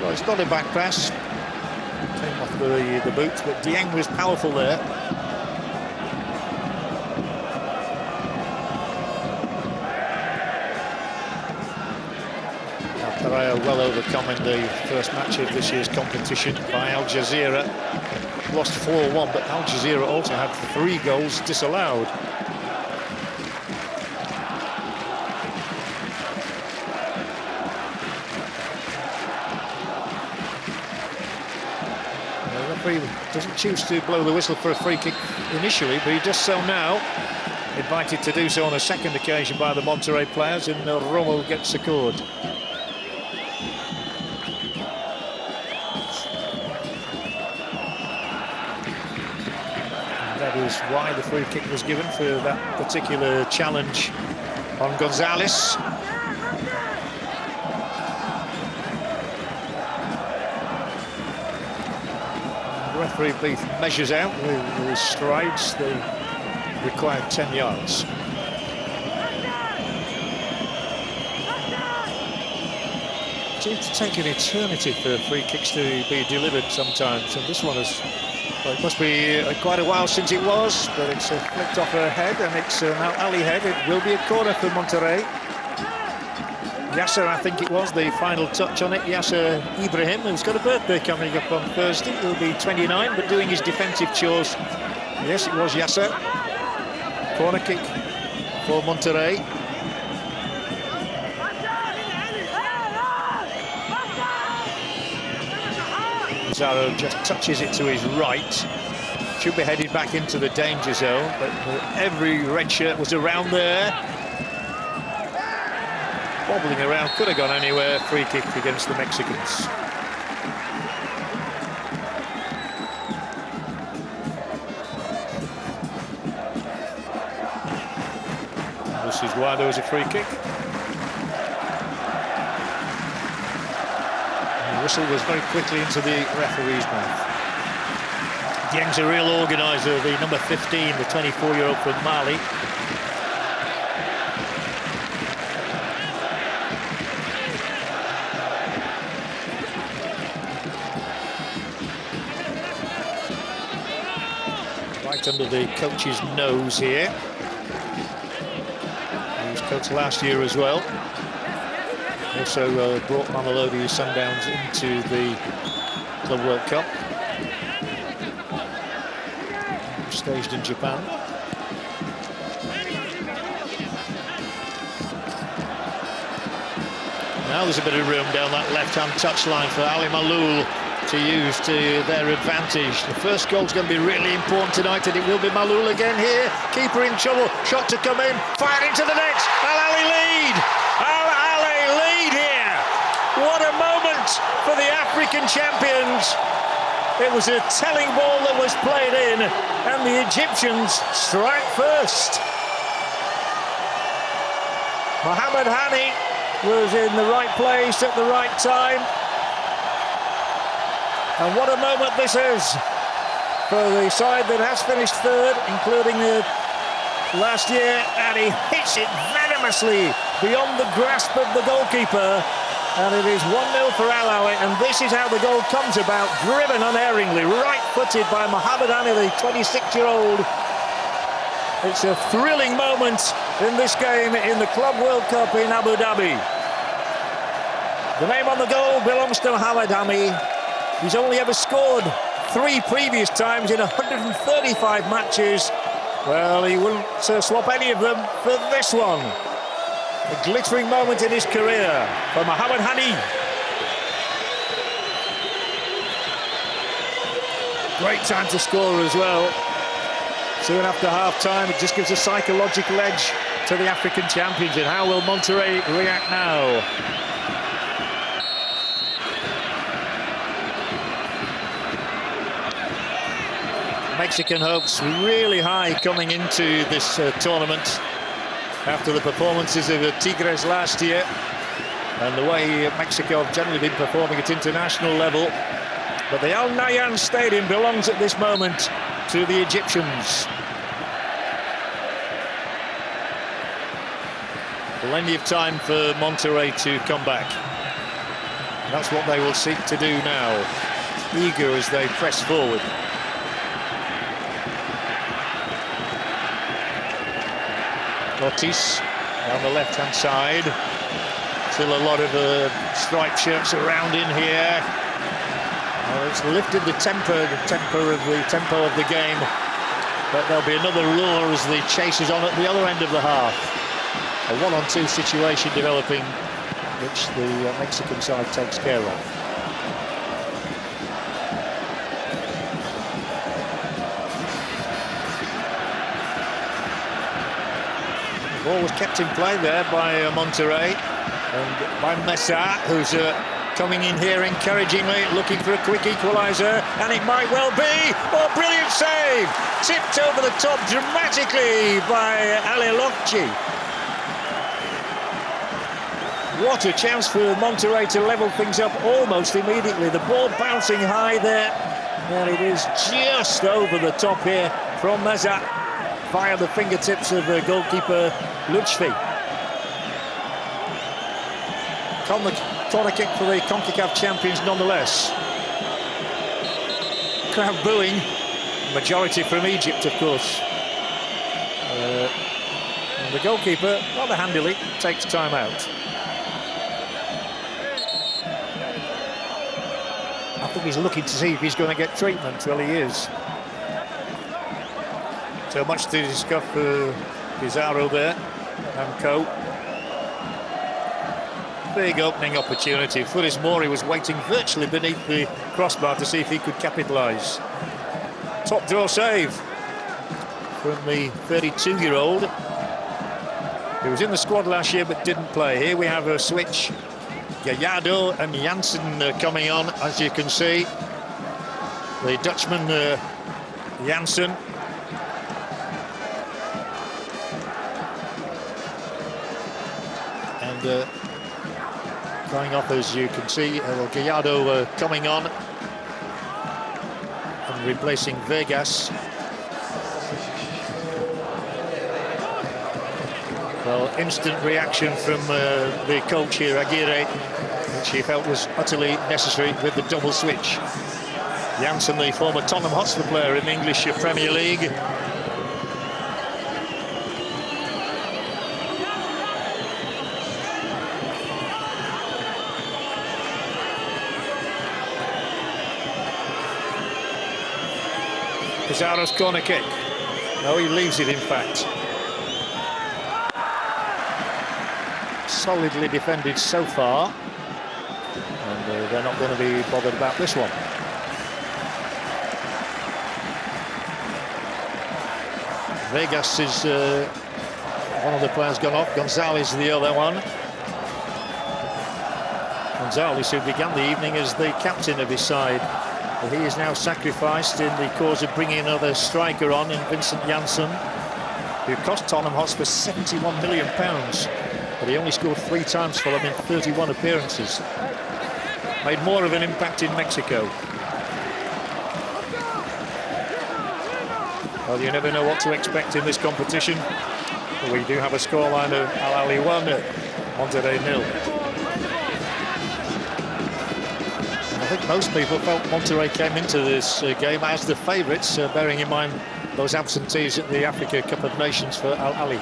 Well, it's not a back pass. Came off the boot, but Dieng was powerful there. Pirae well overcome in the first match of this year's competition by Al Jazira. Lost 4-1, but Al Jazira also had 3 goals disallowed. The referee doesn't choose to blow the whistle for a free kick initially, but he does so now. Invited to do so on a second occasion by the Monterrey players, and Romo gets the cord. That is why the free kick was given for that particular challenge on Gonzalez. The referee measures out with his strides, the required 10 yards. It seems to take an eternity for free kicks to be delivered sometimes, and this one is. Well, it must be quite a while since it was, but it's flicked off her head, and it's now Ahly head. It will be a corner for Monterrey. Yasser, I think it was, the final touch on it. Yasser Ibrahim, who's got a birthday coming up on Thursday. He'll be 29, but doing his defensive chores. Yes, it was Yasser. Corner kick for Monterrey. Pizarro just touches it to his right. Should be headed back into the danger zone, but every red shirt was around there. Wobbling around, could have gone anywhere. Free kick against the Mexicans. This is why there was a free kick. The whistle was very quickly into the referee's mouth. Dieng's a real organiser, the number 15, the 24-year-old from Mali. Right under the coach's nose here. He was coach last year as well. Also brought Mamelodi Sundowns into the Club World Cup. Staged in Japan. Now there's a bit of room down that left-hand touchline for Ali Malul to use to their advantage. The first goal's going to be really important tonight, and it will be Malul again here. Keeper in trouble, shot to come in, fired into the net. Al Ahly lead! Al Ahly lead here! What a moment for the African champions! It was a telling ball that was played in, and the Egyptians strike first. Mohamed Hani was in the right place at the right time. And what a moment this is for the side that has finished third, including the last year, and he hits it venomously beyond the grasp of the goalkeeper, and it is 1-0 for Al Ahly, and this is how the goal comes about, driven unerringly, right-footed by Mohamed Hani, the 26-year-old. It's a thrilling moment in this game in the Club World Cup in Abu Dhabi. The name on the goal belongs to Mohamed Hani. He's only ever scored 3 previous times in 135 matches. Well, he wouldn't swap any of them for this one. A glittering moment in his career for Mohamed Hani. Great time to score as well. Soon after half-time, it just gives a psychological edge to the African champions. And how will Monterrey react now? Mexican hopes really high coming into this tournament after the performances of the Tigres last year and the way Mexico have generally been performing at international level. But the Al Nahyan Stadium belongs at this moment to the Egyptians. Plenty of time for Monterrey to come back. And that's what they will seek to do now, eager as they press forward. Ortiz down the left-hand side. Still a lot of striped shirts around in here. Well, it's lifted the tempo of the game, but there'll be another roar as the chase is on at the other end of the half. A 1-on-2 situation developing, which the Mexican side takes care of. The ball was kept in play there by Monterrey and by Mesa, who's coming in here encouragingly, looking for a quick equaliser, and it might well be. Oh, brilliant save! Tipped over the top dramatically by Ali SFC. What a chance for Monterrey to level things up almost immediately. The ball bouncing high there, and it is just over the top here from Mesa via the fingertips of the goalkeeper Lutfi. Corner kick for the Concacaf champions nonetheless. Crowd booing, majority from Egypt, of course. And the goalkeeper, rather handily, takes time out. I think he's looking to see if he's going to get treatment. Well, he is. So much to discuss for Jazira there and co. Big opening opportunity. Funes Mori was waiting virtually beneath the crossbar to see if he could capitalise. Top draw save from the 32-year-old. He was in the squad last year but didn't play. Here we have a switch. Gallardo and Janssen coming on, as you can see. The Dutchman Janssen. And going off, as you can see, Gallardo coming on and replacing Vegas. Well, instant reaction from the coach here, Aguirre, which he felt was utterly necessary with the double switch. Janssen, the former Tottenham Hotspur player in the English Premier League. Pizarro's corner kick. No, he leaves it, in fact. Solidly defended so far. And they're not going to be bothered about this one. Vegas is one of the players gone off. Gonzalez the other one. Gonzalez, who began the evening as the captain of his side. But he is now sacrificed in the cause of bringing another striker on in Vincent Janssen, who cost Tottenham Hotspur £71 million. but he only scored 3 times for them in 31 appearances. Made more of an impact in Mexico. Well, you never know what to expect in this competition. But we do have a scoreline of Al Ahly 1, Monterrey 0. I think most people felt Monterrey came into this game as the favourites, bearing in mind those absentees at the Africa Cup of Nations for Al Ahly.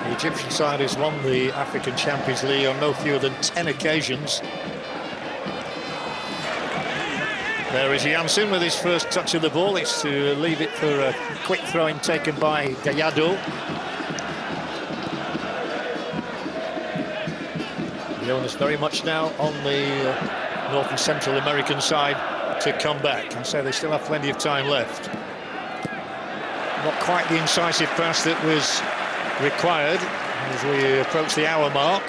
The Egyptian side has won the African Champions League on no fewer than 10 occasions. There is Janssen with his first touch of the ball. It's to leave it for a quick throw-in taken by Gallardo. The onus very much now on the North and Central American side to come back, and so they still have plenty of time left. Not quite the incisive pass that was required as we approach the hour mark.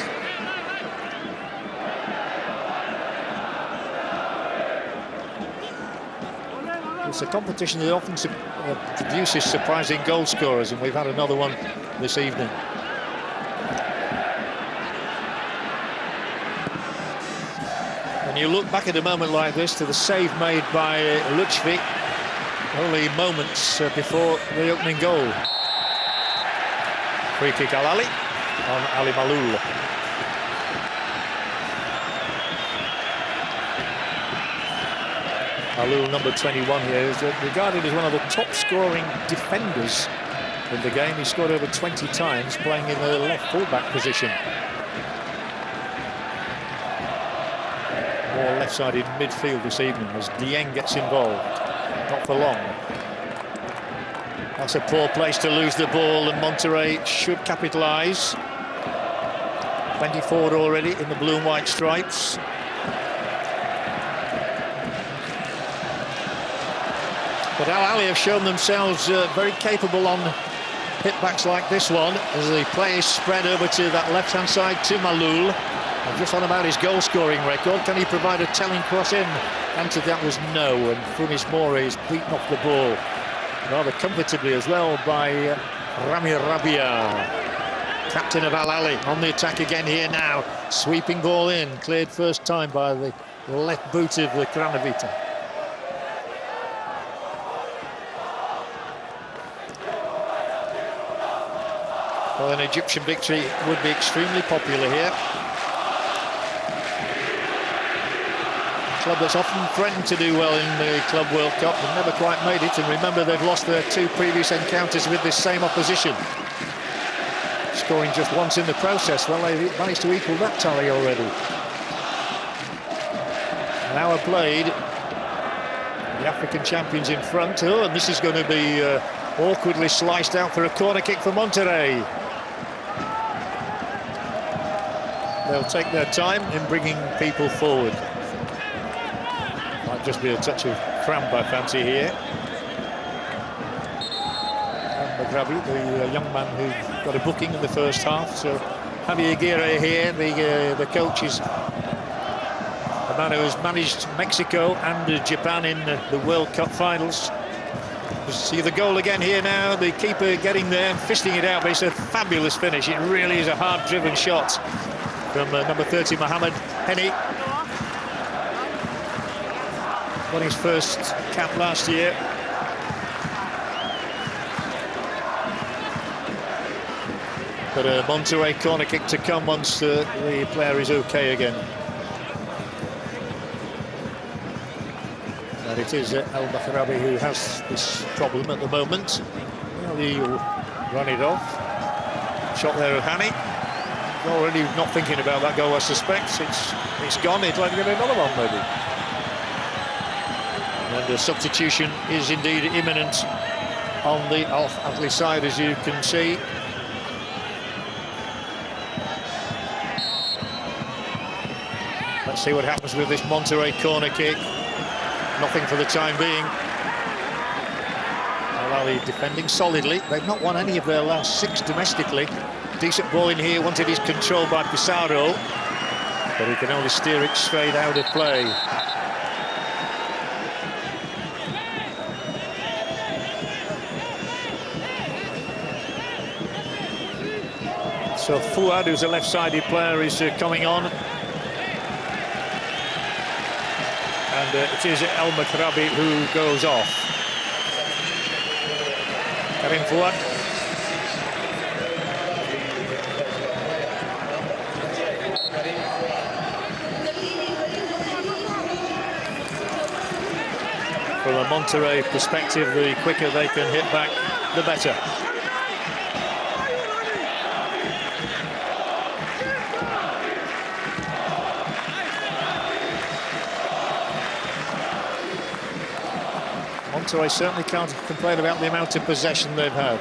It's a competition that often produces surprising goal scorers, and we've had another one this evening. When you look back at a moment like this to the save made by Lutfi only moments before the opening goal. Free kick Al Ahly on Ali Maloul. Maloul, number 21 here, is regarded as one of the top scoring defenders in the game. He scored over 20 times playing in the left full-back position. More left-sided midfield this evening as Dieng gets involved. Not for long. That's a poor place to lose the ball, and Monterrey should capitalise. 20 forward already in the blue and white stripes. But Al Ahly have shown themselves very capable on hit-backs like this one, as the play is spread over to that left-hand side to Maloul. I'm just on about his goal-scoring record. Can he provide a telling cross in? Answer that was no, and Funes Mori is beaten off the ball rather comfortably as well by Rami Rabia, captain of Al Ahly, on the attack again here now. Sweeping ball in, cleared first time by the left boot of the Kranovita. Well, an Egyptian victory would be extremely popular here. A club that's often threatened to do well in the Club World Cup and never quite made it. And remember, they've lost their 2 previous encounters with this same opposition, scoring just once in the process. Well, they managed to equal that tally already. An hour played, the African champions in front. Oh, and this is going to be awkwardly sliced out for a corner kick for Monterrey. They'll take their time in bringing people forward. Might just be a touch of cramp, I fancy, here. And Magrabi, the young man who got a booking in the first half. So Javier Aguirre here, the coach, is a man who has managed Mexico and Japan in the World Cup finals. You see the goal again here now, the keeper getting there and fisting it out, but it's a fabulous finish. It really is a hard-driven shot from number 30, Mohamed Henny. Won his first cap last year. But a Monterrey corner kick to come once the player is okay again. And it is El Bakhrabi who has this problem at the moment. Well, he'll run it off. Shot there of Hani. Already not thinking about that goal, I suspect. It's gone. He'd like to get another one, maybe. And the substitution is indeed imminent on the Al Ahly side, as you can see. Let's see what happens with this Monterrey corner kick. Nothing for the time being. Al Ahly defending solidly. They've not won any of their last 6 domestically. Decent ball in here, wanted his control by Pizarro, but he can only steer it straight out of play. So Fuad, who's a left-sided player, is coming on. And it is El Makrabi who goes off. Karim Fuad. From a Monterrey perspective, the quicker they can hit back, the better. Monterrey certainly can't complain about the amount of possession they've had.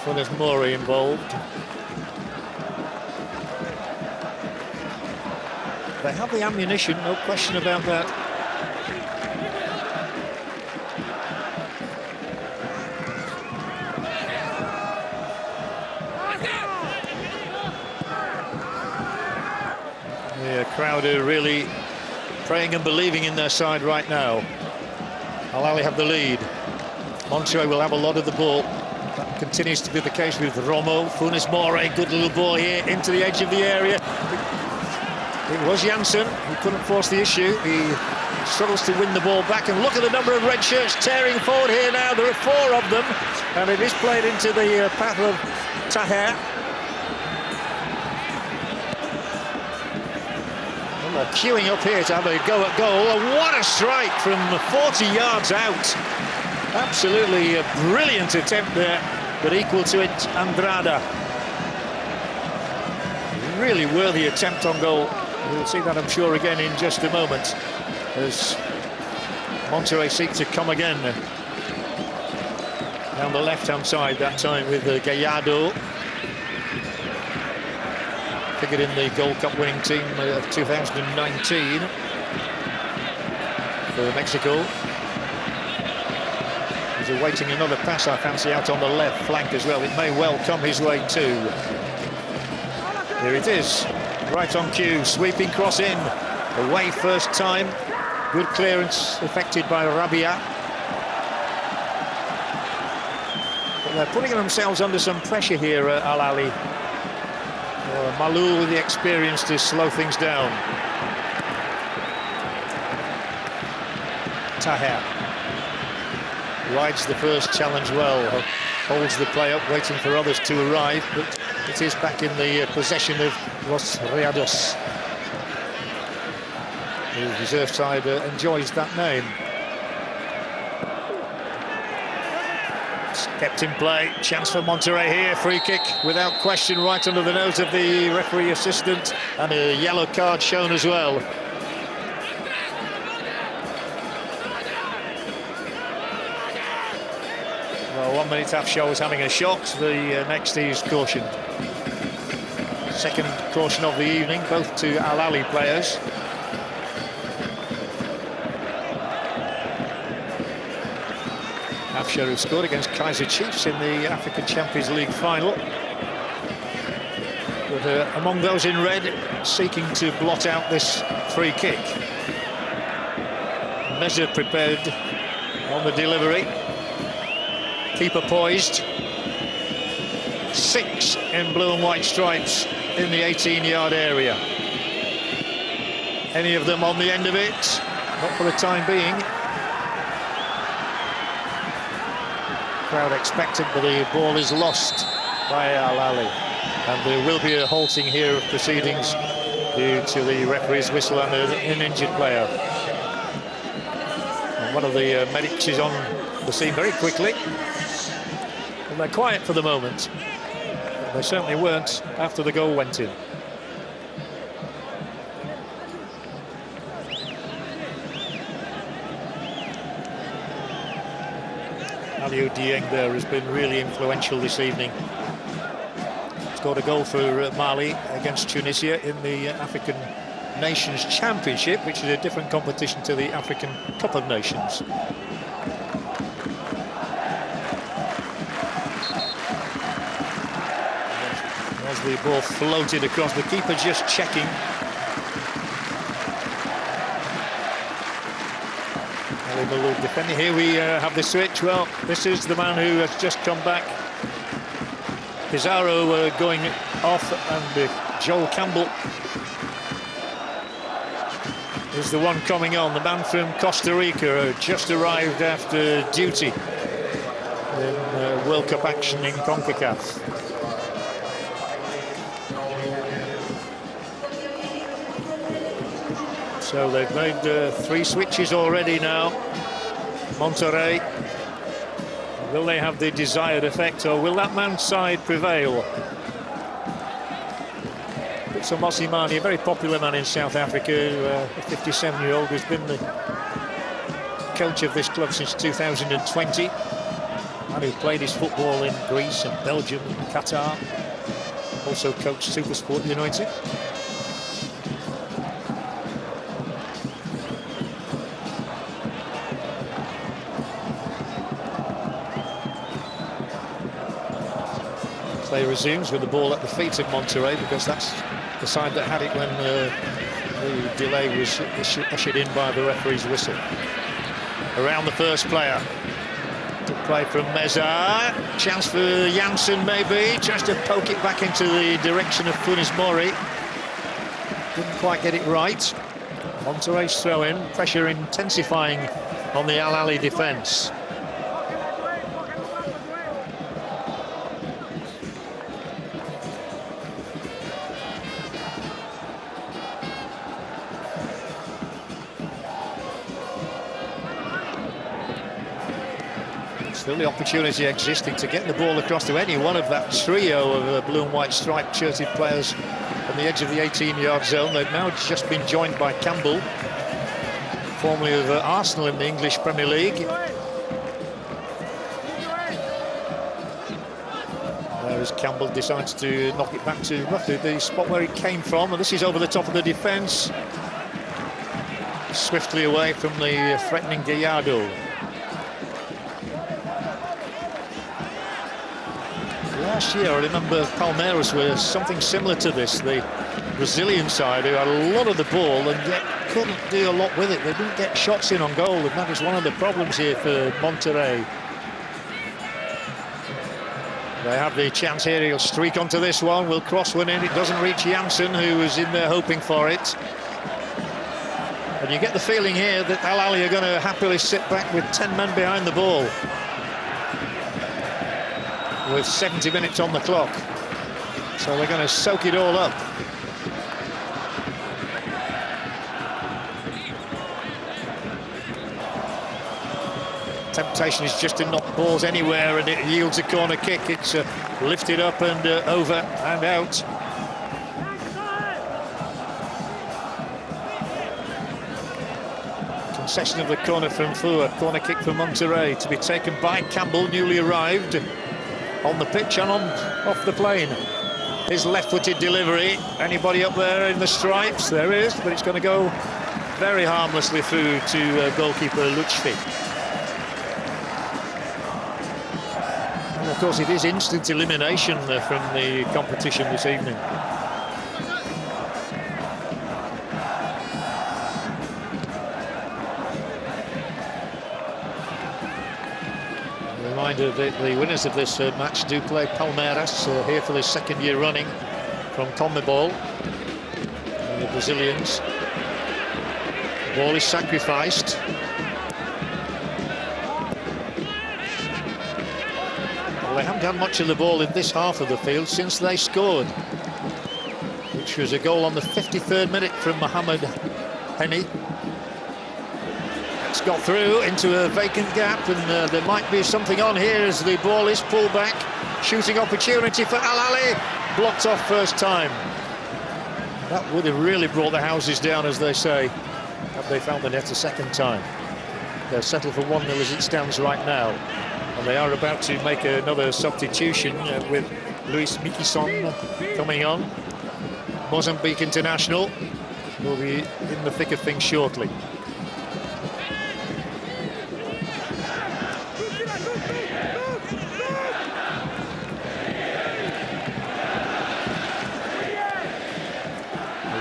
Funes Mori involved. They have the ammunition, no question about that. The crowd are really praying and believing in their side right now. Al Ahly have the lead. Monterrey will have a lot of the ball. That continues to be the case with Romo. Funes Mori, good little ball here into the edge of the area. It was Janssen who couldn't force the issue. He struggles to win the ball back, and look at the number of red shirts tearing forward here now. There are 4 of them, and it is played into the path of Taher. Well, they're queuing up here to have a go at goal, and what a strike from 40 yards out. Absolutely a brilliant attempt there, but equal to it, Andrada. Really worthy attempt on goal. We'll see that, I'm sure, again in just a moment, as Monterrey seek to come again down the left-hand side, that time with Gallardo. Figured in the Gold Cup winning team of 2019 for Mexico. He's awaiting another pass, I fancy, out on the left flank as well. It may well come his way too. Here it is. Right on cue, sweeping cross in, away first time. Good clearance effected by Rabia. But they're putting themselves under some pressure here, Al Ahly. Malou with the experience to slow things down. Taher rides the first challenge well, holds the play up, waiting for others to arrive, but it is back in the possession of Los Rayados. The reserve side enjoys that name. It's kept in play, chance for Monterrey here, free kick without question, right under the nose of the referee assistant, and a yellow card shown as well. Well, 1 minute half shows having a shot, the next is cautioned. Second caution of the evening, both to Al Ahly players. Afshar, who scored against Kaiser Chiefs in the African Champions League final. But among those in red, seeking to blot out this free kick. Measure prepared on the delivery. Keeper poised. 6 in blue and white stripes in the 18-yard area. Any of them on the end of it? Not for the time being. Crowd expectant, but the ball is lost by Al Ahly. And there will be a halting here of proceedings due to the referee's whistle and an injured player. And one of the medics is on the scene very quickly. Well, they're quiet for the moment. They certainly weren't after the goal went in. Aliou Dieng there has been really influential this evening. Scored a goal for Mali against Tunisia in the African Nations Championship, which is a different competition to the African Cup of Nations. As the ball floated across, the keeper just checking. Ali Malou defending. Here we have the switch. Well, this is the man who has just come back. Pizarro going off, and Joel Campbell is the one coming on, the man from Costa Rica, who just arrived after duty in World Cup action in Concacaf. So they've made 3 switches already now. Monterrey. Will they have the desired effect, or will that man's side prevail? So Mosimane, a very popular man in South Africa, a 57-year-old who's been the coach of this club since 2020, and who played his football in Greece and Belgium and Qatar. Also coached Supersport United. Play resumes with the ball at the feet of Monterrey, because that's the side that had it when the delay was ushered in by the referee's whistle. Around the first player. Good play from Meza. Chance for Janssen, maybe. Tries to poke it back into the direction of Funes Mori. Didn't quite get it right. Monterrey's throw-in. Pressure intensifying on the Al Ahly defence. Still the opportunity existing to get the ball across to any one of that trio of blue and white striped shirted players on the edge of the 18-yard zone. They've now just been joined by Campbell, formerly of Arsenal in the English Premier League. There's Campbell decides to knock it back to roughly the spot where it came from, and this is over the top of the defence. Swiftly away from the threatening Gallardo. Last year, I remember Palmeiras were something similar to this. The Brazilian side, who had a lot of the ball and yet couldn't do a lot with it. They didn't get shots in on goal, and that is one of the problems here for Monterrey. They have the chance here. He'll streak onto this one. Will cross one in. It doesn't reach Janssen, who was in there hoping for it. And you get the feeling here that Al Ahly are going to happily sit back with 10 men behind the ball, with 70 minutes on the clock. So they're going to soak it all up. Temptation is just to knock balls anywhere, and it yields a corner kick. It's lifted up and over and out. Concession of the corner from Fua. Corner kick for Monterrey to be taken by Campbell, newly arrived on the pitch and off the plane. His left-footed delivery. Anybody up there in the stripes? There is, but it's going to go very harmlessly through to goalkeeper Lutfi. And of course, it is instant elimination from the competition this evening. Reminder that the winners of this match do play Palmeiras here for the 2nd year running from Conmebol. The Brazilians. The ball is sacrificed. Well, they haven't had much of the ball in this half of the field since they scored, which was a goal on the 53rd minute from Mohamed Henny. It's got through into a vacant gap, and there might be something on here as the ball is pulled back. Shooting opportunity for Al Ahly, blocked off first time. That would have really brought the houses down, as they say, had they found the net a second time. They're settled for 1-0 as it stands right now, and they are about to make another substitution with Luis Miquissone coming on. Mozambique international will be in the thick of things shortly.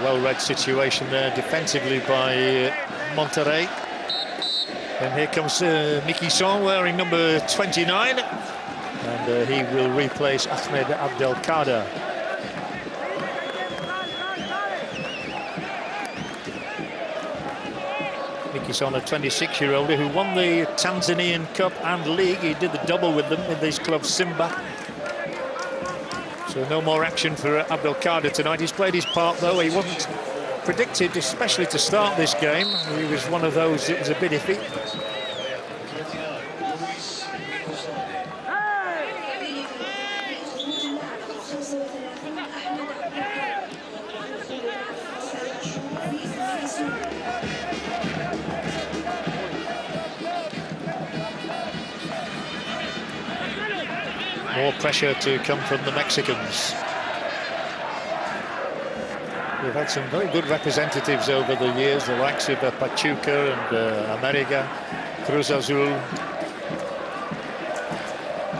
Well-read situation there defensively by Monterrey. And here comes Miquissone wearing number 29, and he will replace Ahmed Abdelkader. focus on a 26-year-old who won the Tanzanian Cup and League. He did the double with them in these clubs, Simba. So no more action for Abdelkader tonight. He's played his part, though. He wasn't predicted, especially to start this game. He was one of those, it was a bit iffy. More pressure to come from the Mexicans. We've had some very good representatives over the years, the likes of Pachuca and America, Cruz Azul.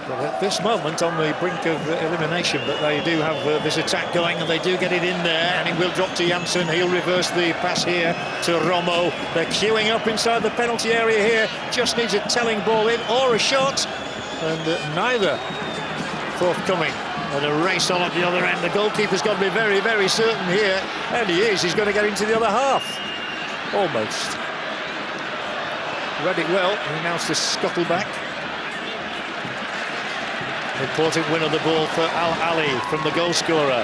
But at this moment, on the brink of elimination, but they do have this attack going, and they do get it in there, and it will drop to Janssen. He'll reverse the pass here to Romo. They're queuing up inside the penalty area here. Just needs a telling ball in or a shot, and neither forthcoming. And a race on at the other end. The goalkeeper's got to be very, very certain here. And he is. He's going to get into the other half. Almost. Read it well. He announced to scuttle back. Important win of the ball for Ahly from the goal scorer.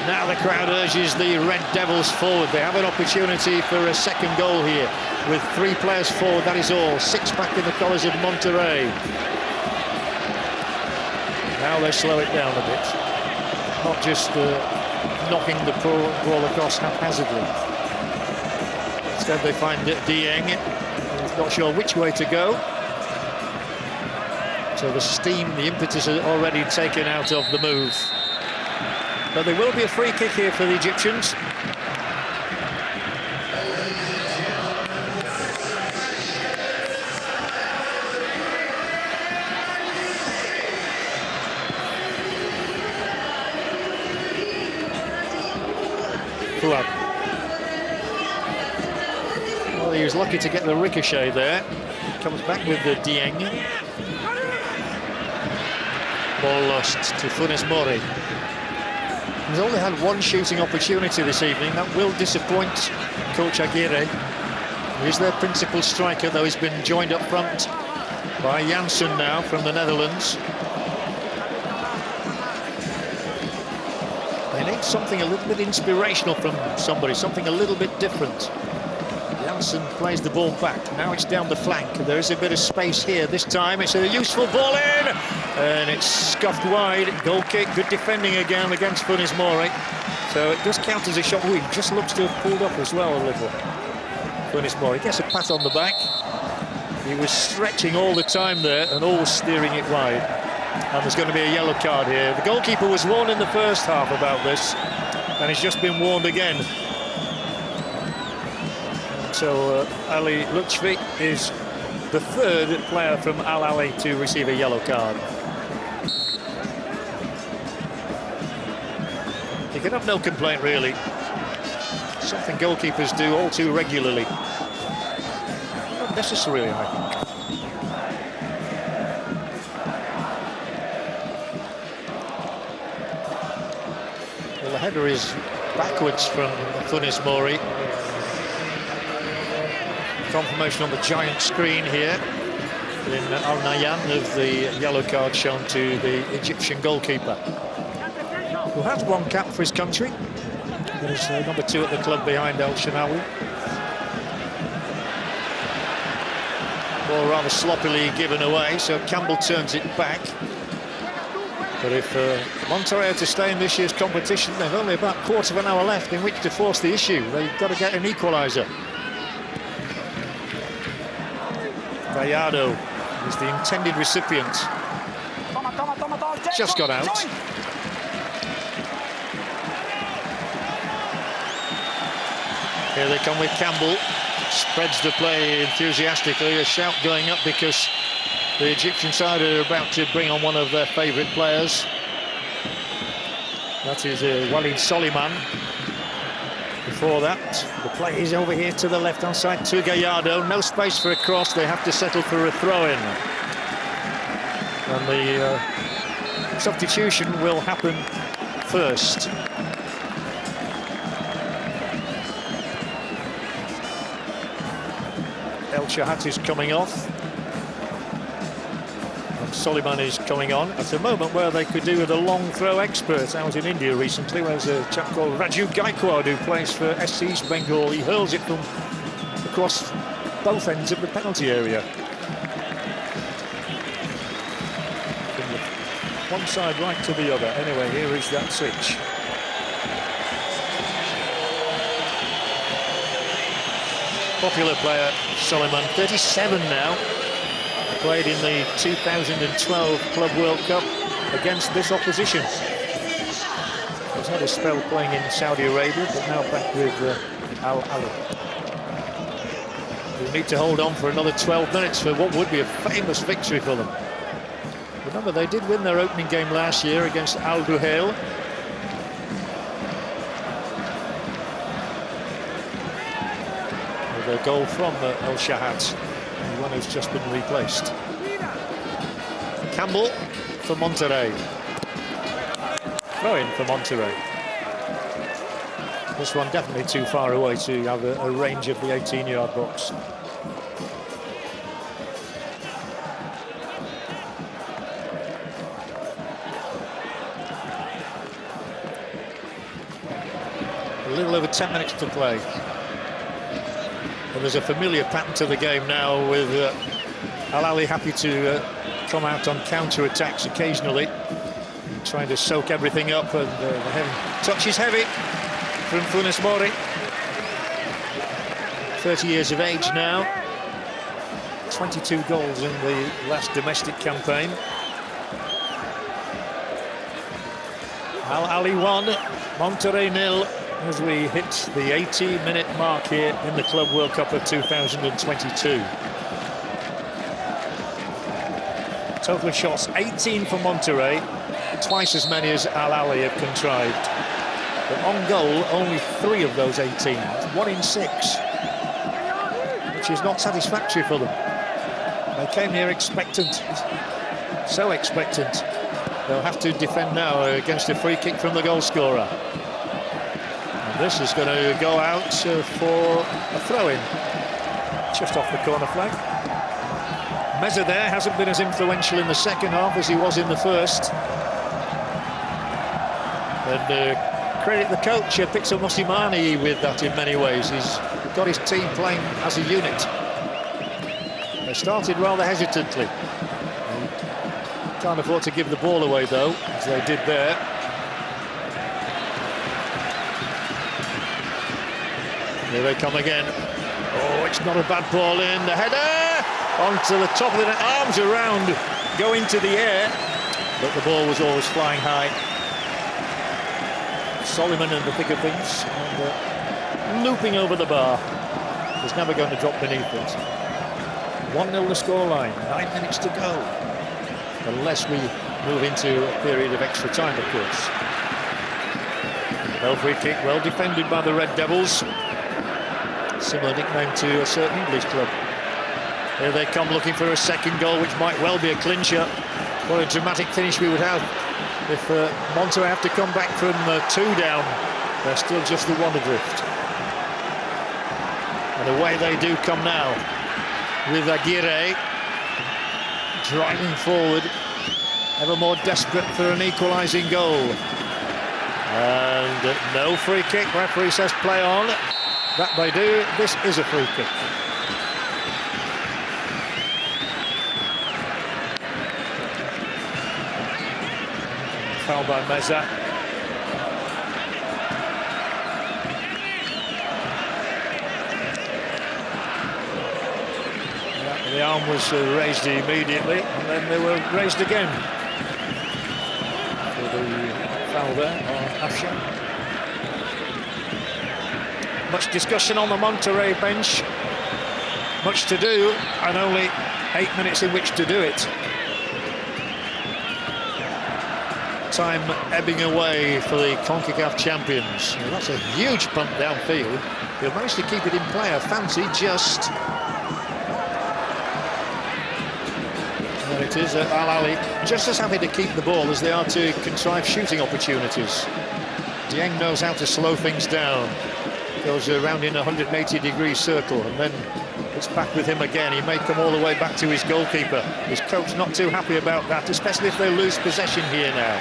Now the crowd urges the Red Devils forward. They have an opportunity for a second goal here with 3 players forward. That is all. 6 back in the colours of Monterrey. Now they slow it down a bit, not just knocking the ball across haphazardly. Instead they find Dieng, who's not sure which way to go. So the steam, the impetus is already taken out of the move. But there will be a free kick here for the Egyptians. Well, he was lucky to get the ricochet there. Comes back with the Dieng. Ball lost to Funes Mori. He's only had 1 shooting opportunity this evening. That will disappoint coach Aguirre. He's their principal striker, though he's been joined up front by Janssen now from the Netherlands. They need something a little bit inspirational from somebody, something a little bit different. Janssen plays the ball back. Now it's down the flank. There is a bit of space here. This time it's a useful ball in, and it's scuffed wide. Goal kick, good defending again against Funes Mori. So it does count as a shot. He just looks to have pulled up as well a little. Funes Mori gets a pat on the back. He was stretching all the time there and always steering it wide. And there's going to be a yellow card here. The goalkeeper was warned in the first half about this, and he's just been warned again. So Ali Lutfi is the 3rd player from Al Ahly to receive a yellow card. You can have no complaint, really. Something goalkeepers do all too regularly. Not necessarily, I think. Well, the header is backwards from Funes Mori. Confirmation on the giant screen here in Al Nahyan of the yellow card shown to the Egyptian goalkeeper, who has 1 cap for his country. He's number 2 at the club behind El Shanawi. Ball rather sloppily given away, so Campbell turns it back. But if Monterrey are to stay in this year's competition, they've only about a quarter of an hour left in which to force the issue. They've got to get an equaliser. Gallardo is the intended recipient. Just got out. Here they come with Campbell. Spreads the play enthusiastically. A shout going up because the Egyptian side are about to bring on one of their favourite players. That is Walid Soliman. Before that, the play is over here to the left-hand side to Gallardo. No space for a cross. They have to settle for a throw-in. And the substitution will happen first. Shahat is coming off. And Soliman is coming on at a moment where they could do with a long throw expert. I was in India recently, where there's a chap called Raju Gaikwad who plays for SC East Bengal. He hurls it from across both ends of the penalty area. From one side right to the other. Anyway, here is that switch. Popular player, Soliman, 37 now. Played in the 2012 Club World Cup against this opposition. He's had a spell playing in Saudi Arabia, but now back with Ahly. They need to hold on for another 12 minutes for what would be a famous victory for them. Remember, they did win their opening game last year against Al Duhail. With a goal from El Shahat, the one who's just been replaced. Campbell for Monterrey. Throw in for Monterrey. This one definitely too far away to have a range of the 18-yard box. A little over 10 minutes to play. And there's a familiar pattern to the game now, with Al Ahly happy to come out on counter-attacks occasionally, trying to soak everything up, and the touch is heavy from Funes Mori. 30 years of age now, 22 goals in the last domestic campaign. Al Ahly 1, Monterrey 0, as we hit the 80-minute mark here in the Club World Cup of 2022. Total shots 18 for Monterrey, twice as many as Al Ahly have contrived. But on goal, only 3 of those 18, 1 in 6, which is not satisfactory for them. They came here expectant, so expectant. They'll have to defend now against a free kick from the goal scorer. And this is going to go out for a throw-in, just off the corner flag. Meza there hasn't been as influential in the second half as he was in the first. And credit the coach, Pixel Mosimani, with that in many ways. He's got his team playing as a unit. They started rather hesitantly. Can't afford to give the ball away, though, as they did there. Here they come again. Oh, it's not a bad ball in. The header! Onto the top of the net, arms around, go into the air, but the ball was always flying high. Soliman in the thick of things, and looping over the bar. Was never going to drop beneath it. 1-0 the scoreline, 9 minutes to go. Unless we move into a period of extra time, of course. Well, free kick, well defended by the Red Devils. Similar nickname to a certain English club. Here they come looking for a second goal, which might well be a clincher. What a dramatic finish we would have if Monterrey have to come back from 2 down. They're still just the 1 adrift. And away they do come now, with Aguirre driving forward, ever more desperate for an equalising goal. And no free kick. Referee says play on. That they do. This is a free kick. Foul by Meza. Yeah, the arm was raised immediately, and then they were raised again. For the foul there on Afshan. Much discussion on the Monterrey bench. Much to do, and only 8 minutes in which to do it. Time ebbing away for the Concacaf champions. Well, that's a huge pump downfield. He'll manage to keep it in play. A fancy just. There it is, Al Ahly just as happy to keep the ball as they are to contrive shooting opportunities. Dieng knows how to slow things down. Goes around in a 180-degree circle, and then It's back with him again. He may come all the way back to his goalkeeper. His coach not too happy about that, especially if they lose possession here now.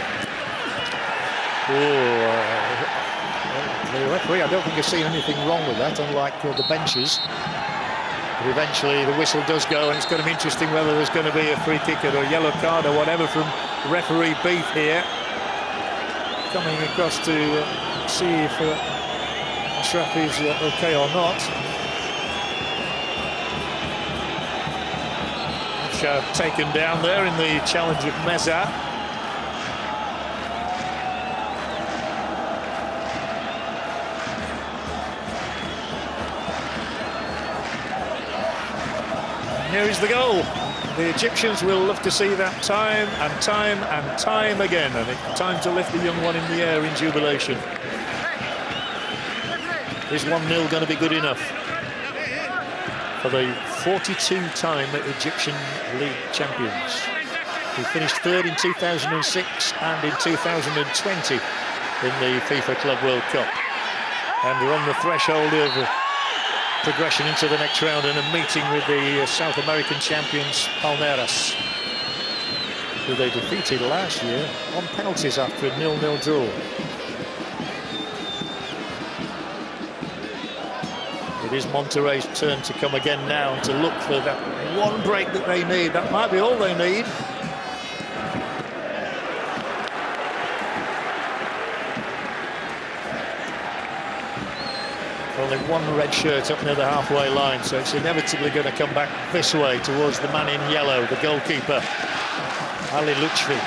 The referee, I don't think, has seen anything wrong with that, unlike the benches. But eventually the whistle does go, and it's going to be interesting whether there's going to be a free kick or a yellow card or whatever from referee Beef here. Coming across to see if Ashraf is okay or not. Taken down there in the challenge of Meza. Here is the goal. The Egyptians will love to see that time and time and time again. And it's time to lift the young one in the air in jubilation. Is 1-0 going to be good enough for the 42-time Egyptian League champions, who finished third in 2006 and in 2020 in the FIFA Club World Cup, and are on the threshold of progression into the next round and a meeting with the South American champions Palmeiras, who they defeated last year on penalties after a 0-0 draw. It is Monterrey's turn to come again now and to look for that one break that they need. That might be all they need. Only one red shirt up near the halfway line, so it's inevitably going to come back this way towards the man in yellow, the goalkeeper, Ali Lutfi.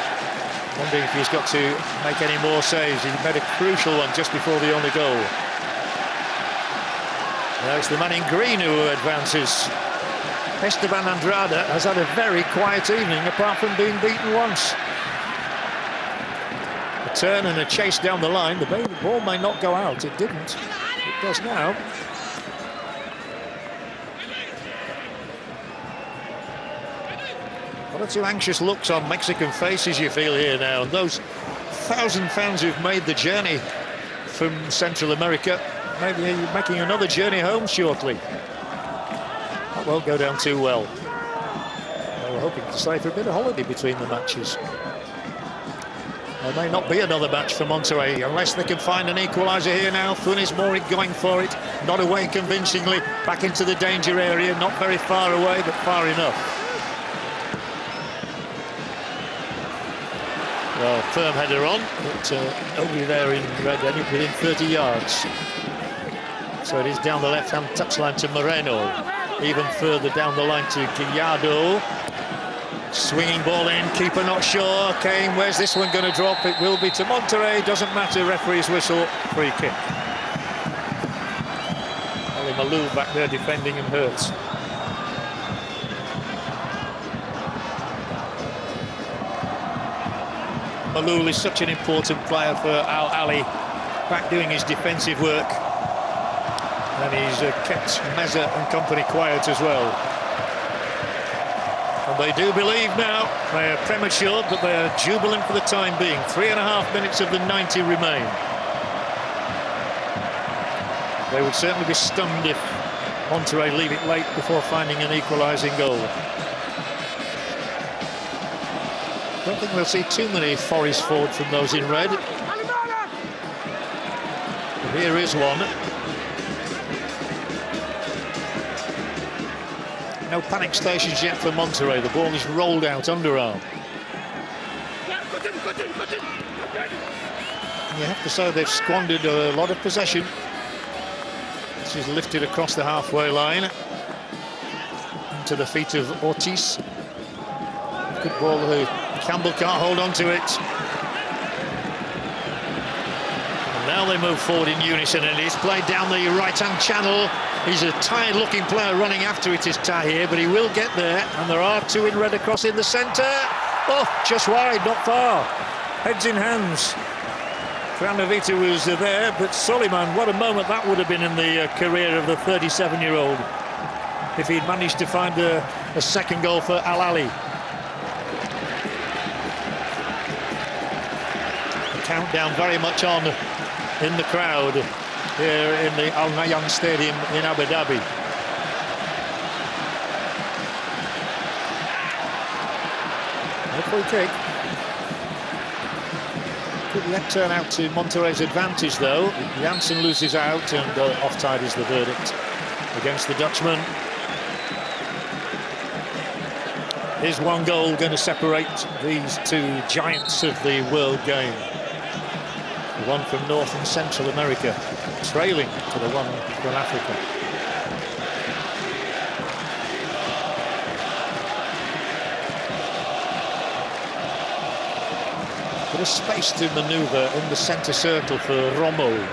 Wondering if he's got to make any more saves. He made a crucial one just before the only goal. Now it's the man in green who advances. Esteban Andrada has had a very quiet evening, apart from being beaten once. A turn and a chase down the line. The ball may not go out. It didn't. It does now. One or two anxious looks on Mexican faces you feel here now. And those 1,000 fans who've made the journey from Central America, maybe making another journey home shortly. That won't go down too well. They were hoping to stay for a bit of holiday between the matches. There may not be another match for Monterrey unless they can find an equaliser here now. Funes Mori going for it, not away convincingly, back into the danger area, not very far away, but far enough. Well, firm header on, but only there in red, within 30 yards. So it is down the left-hand touchline to Moreno. Even further down the line to Gallardo. Swinging ball in, keeper not sure. Kane, where's this one going to drop? It will be to Monterrey, doesn't matter, referee's whistle, free kick. Ali Malou back there defending and hurts. Malou is such an important player for Al Ali, back doing his defensive work. And he's kept Meza and company quiet as well. And they do believe now. They are premature, but they are jubilant for the time being. 3.5 minutes of the 90 remain. They would certainly be stunned if Monterrey leave it late before finding an equalising goal. I don't think we'll see too many Forest forward from those in red. But here is one. No panic stations yet for Monterrey. The ball is rolled out underarm. And you have to say they've squandered a lot of possession. This is lifted across the halfway line into the feet of Ortiz. Good ball. Campbell can't hold on to it. And now they move forward in unison, and it's played down the right-hand channel. He's a tired-looking player running after it, is Tahir, but he will get there. And there are two in red across in the centre. Oh, just wide, not far. Heads in hands. Kranovita was there, but Soliman, what a moment that would have been in the career of the 37-year-old if he'd managed to find a second goal for Al Ali. Countdown very much on in the crowd here in the Al Nahyan Stadium in Abu Dhabi. A free kick. Could yet turn out to Monterrey's advantage, though. Janssen loses out, and offside is the verdict against the Dutchman. Is one goal going to separate these two giants of the world game? The one from North and Central America, trailing to the one from Africa. Bit of space to manoeuvre in the centre circle for Romo.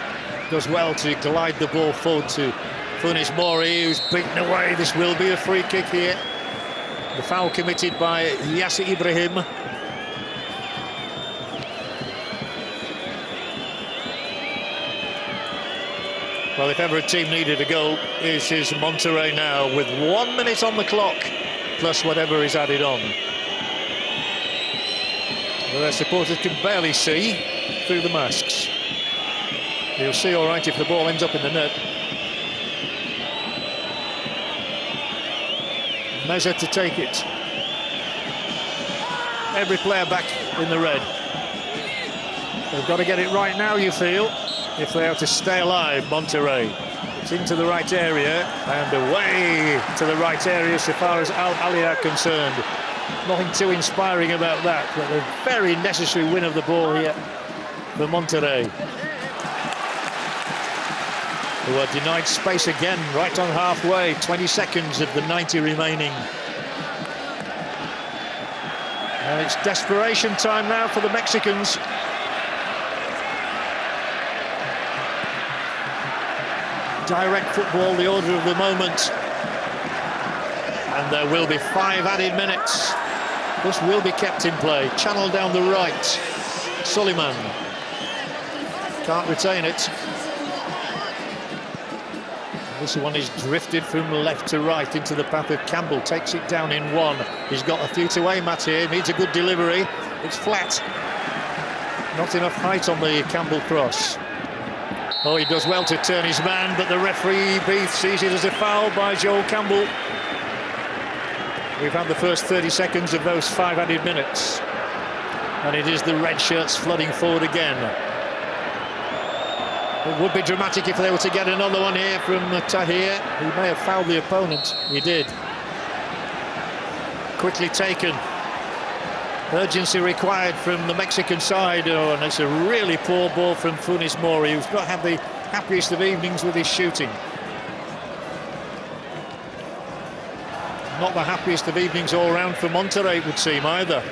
Does well to glide the ball forward to Funes Mori, who's beaten away. This will be a free kick here. The foul committed by Yasser Ibrahim. Well, if ever a team needed a goal, this is Monterrey now, with 1 minute on the clock, plus whatever is added on. Well, their supporters can barely see through the masks. You'll see all right if the ball ends up in the net. Meza to take it. Every player back in the red. They've got to get it right now, you feel, if they are to stay alive, Monterrey. It's into the right area and away to the right area so far as Ahly are concerned. Nothing too inspiring about that, but a very necessary win of the ball here for Monterrey, who are denied space again right on halfway. 20 seconds of the 90 remaining. And it's desperation time now for the Mexicans. Direct football, the order of the moment. And there will be 5 added minutes. This will be kept in play. Channel down the right. Suleiman can't retain it. This one is drifted from left to right into the path of Campbell. Takes it down in one. He's got a few to aim at here. Needs a good delivery. It's flat. Not enough height on the Campbell cross. Oh, he does well to turn his man, but the referee, Beef, sees it as a foul by Joel Campbell. We've had the first 30 seconds of those 5 added minutes. And it is the red shirts flooding forward again. It would be dramatic if they were to get another one here from Tahir. He may have fouled the opponent. He did. Quickly taken. Urgency required from the Mexican side. Oh, and it's a really poor ball from Funes Mori, who's not had the happiest of evenings with his shooting. Not the happiest of evenings all round for Monterrey, it would seem, either.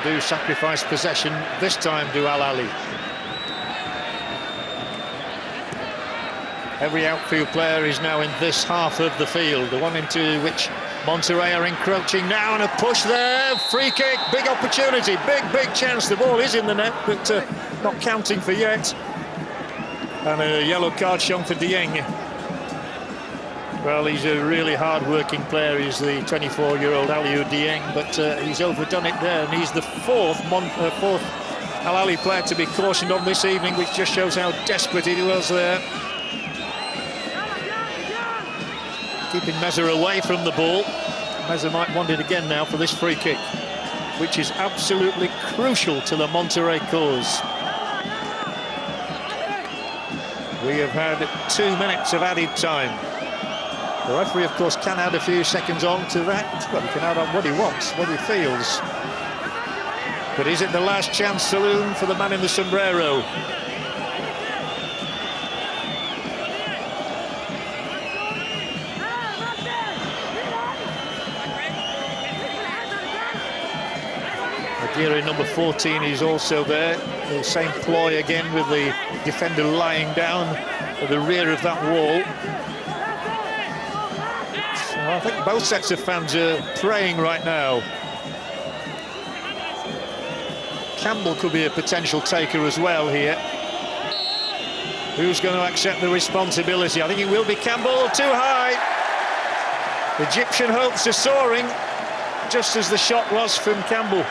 They do sacrifice possession this time to Al Ahly. Every outfield player is now in this half of the field, the one into which Monterrey are encroaching now, and a push there, free kick, big opportunity, big chance. The ball is in the net, but not counting for yet. And a yellow card shown for Dieng. Well, he's a really hard-working player. He's the 24-year-old Aliou Dieng, but he's overdone it there, and he's the fourth Al Ahly player to be cautioned on this evening, which just shows how desperate he was there. Keeping Meza away from the ball. Meza might want it again now for this free kick, which is absolutely crucial to the Monterrey cause. We have had 2 minutes of added time. The referee, of course, can add a few seconds on to that. Well, he can add on what he wants, what he feels. But is it the last chance saloon for the man in the sombrero? Jazira number 14 is also there. The same ploy again with the defender lying down at the rear of that wall. So I think both sets of fans are praying right now. Campbell could be a potential taker as well here. Who's going to accept the responsibility? I think it will be Campbell. Too high. Egyptian hopes are soaring, just as the shot was from Campbell.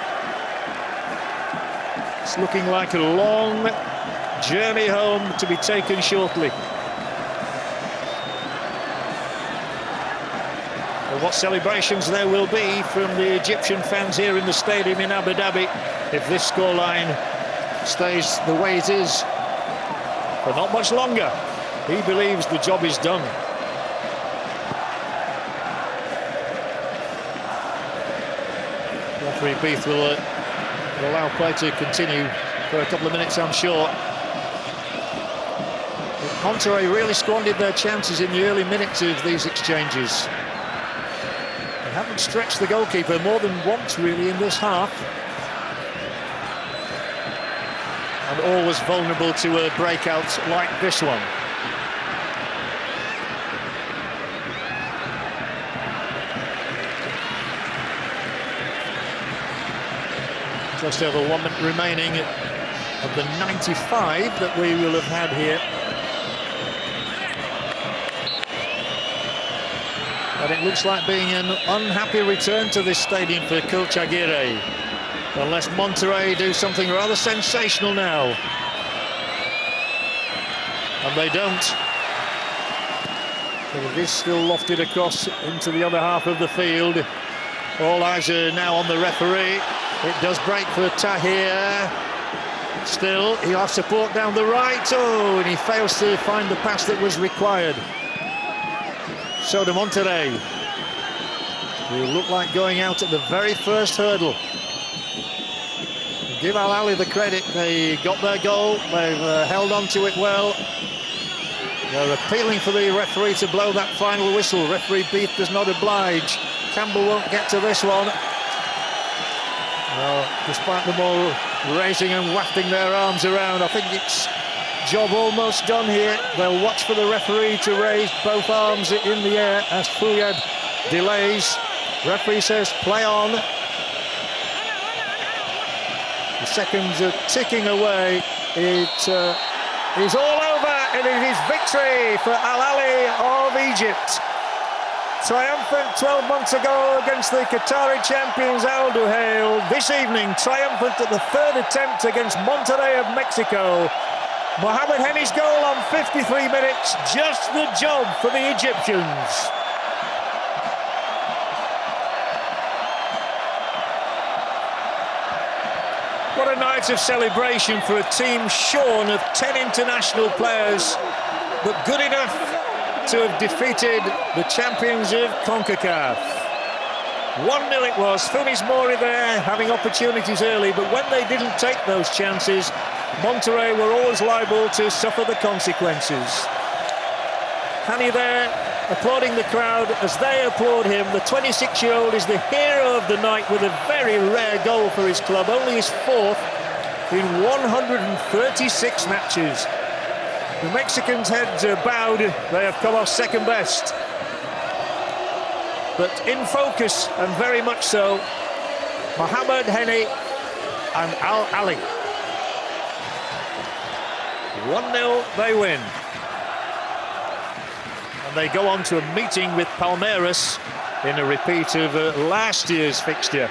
It's looking like a long journey home to be taken shortly. Well, what celebrations there will be from the Egyptian fans here in the stadium in Abu Dhabi if this scoreline stays the way it is for not much longer. He believes the job is done. Referee Beath will allow play to continue for a couple of minutes, I'm sure. But Monterrey really squandered their chances in the early minutes of these exchanges. They haven't stretched the goalkeeper more than once, really, in this half. And always vulnerable to a breakout like this one. Just over 1 minute remaining of the 95 that we will have had here. But it looks like being an unhappy return to this stadium for Coach Aguirre. Unless Monterrey do something rather sensational now. And they don't. But it is still lofted across into the other half of the field. All eyes are now on the referee. It does break for Tahir. Still, he'll have support down the right. Oh, and he fails to find the pass that was required. So to Monterrey, who look like going out at the very first hurdle. Give Ahly the credit, they got their goal, they've held on to it well. They're appealing for the referee to blow that final whistle. Referee Beath does not oblige. Campbell won't get to this one. Well, despite them all raising and wafting their arms around, I think it's job almost done here. They'll watch for the referee to raise both arms in the air as Fouad delays. Referee says play on. The seconds are ticking away. It is all over, and it is victory for Ahly of Egypt. Triumphant 12 months ago against the Qatari champions Al Duhail. This evening, triumphant at the third attempt against Monterrey of Mexico. Mohamed Henny's goal on 53 minutes, just the job for the Egyptians. What a night of celebration for a team shorn of 10 international players, but good enough to have defeated the champions of Concacaf. 1-0 it was. Funes Mori there having opportunities early, but when they didn't take those chances, Monterrey were always liable to suffer the consequences. Hani there applauding the crowd as they applaud him. The 26-year-old is the hero of the night with a very rare goal for his club, only his fourth in 136 matches. The Mexicans' heads are bowed, they have come off second best. But in focus, and very much so, Mohamed Henny and Ahly. 1-0 they win. And they go on to a meeting with Palmeiras in a repeat of last year's fixture.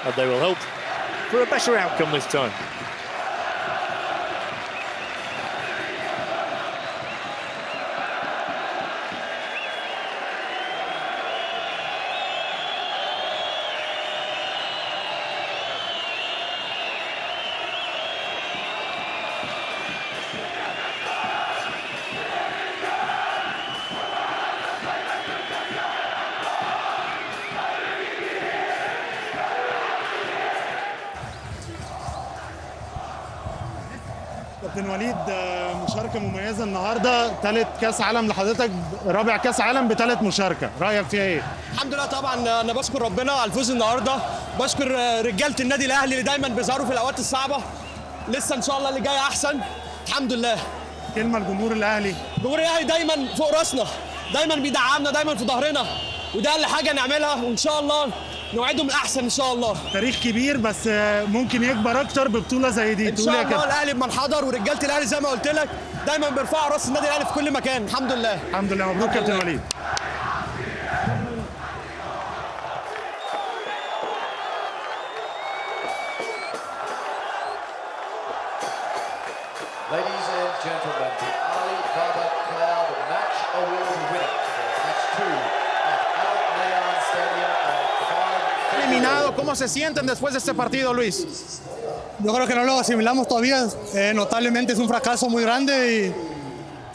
And they will hope for a better outcome this time. كابتن وليد، مشاركة مميزة النهارده، ثالث كاس عالم لحضرتك، رابع كاس عالم بثالث مشاركة، رأيك فيها ايه؟ الحمد لله طبعا انا بشكر ربنا على الفوز النهارده، بشكر رجالة النادي الاهلي اللي دايما بيظهروا في الاوقات الصعبة، لسه ان شاء الله اللي جاي احسن، الحمد لله. كلمة لجمهور الاهلي. جمهور الاهلي دايما فوق راسنا، دايما بيدعمنا، دايما في ظهرنا، وده اقل حاجة نعملها، وان شاء الله نوعدهم الاحسن ان شاء الله. تاريخ كبير بس ممكن يكبر اكتر ببطوله زي دي. ان شاء الله الاهلي بمنحدر، ورجاله الاهلي زي ما قلت لك دايما بيرفعوا راس النادي الاهلي في كل مكان. الحمد لله. الحمد لله. مبروك كابتن وليد. Ladies and gentlemen, the Ali Club Match Award winner ¿Cómo se sienten después de este partido, Luis? Yo creo que no lo asimilamos todavía. Notablemente es un fracaso muy grande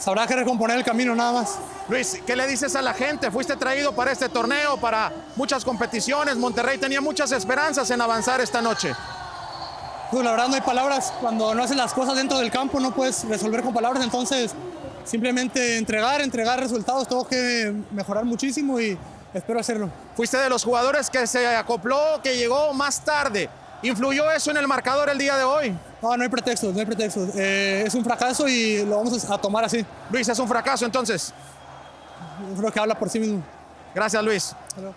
y habrá que recomponer el camino nada más. Luis, ¿qué le dices a la gente? Fuiste traído para este torneo, para muchas competiciones. Monterrey tenía muchas esperanzas en avanzar esta noche. Pues la verdad no hay palabras. Cuando no haces las cosas dentro del campo no puedes resolver con palabras. Entonces simplemente entregar resultados. Tengo que mejorar muchísimo y espero hacerlo. Fuiste de los jugadores que se acopló, que llegó más tarde. ¿Influyó eso en el marcador el día de hoy? No, no hay pretextos, no hay pretextos. Es un fracaso y lo vamos a tomar así. Luis, es un fracaso entonces. Yo creo que habla por sí mismo. Gracias, Luis. Hello.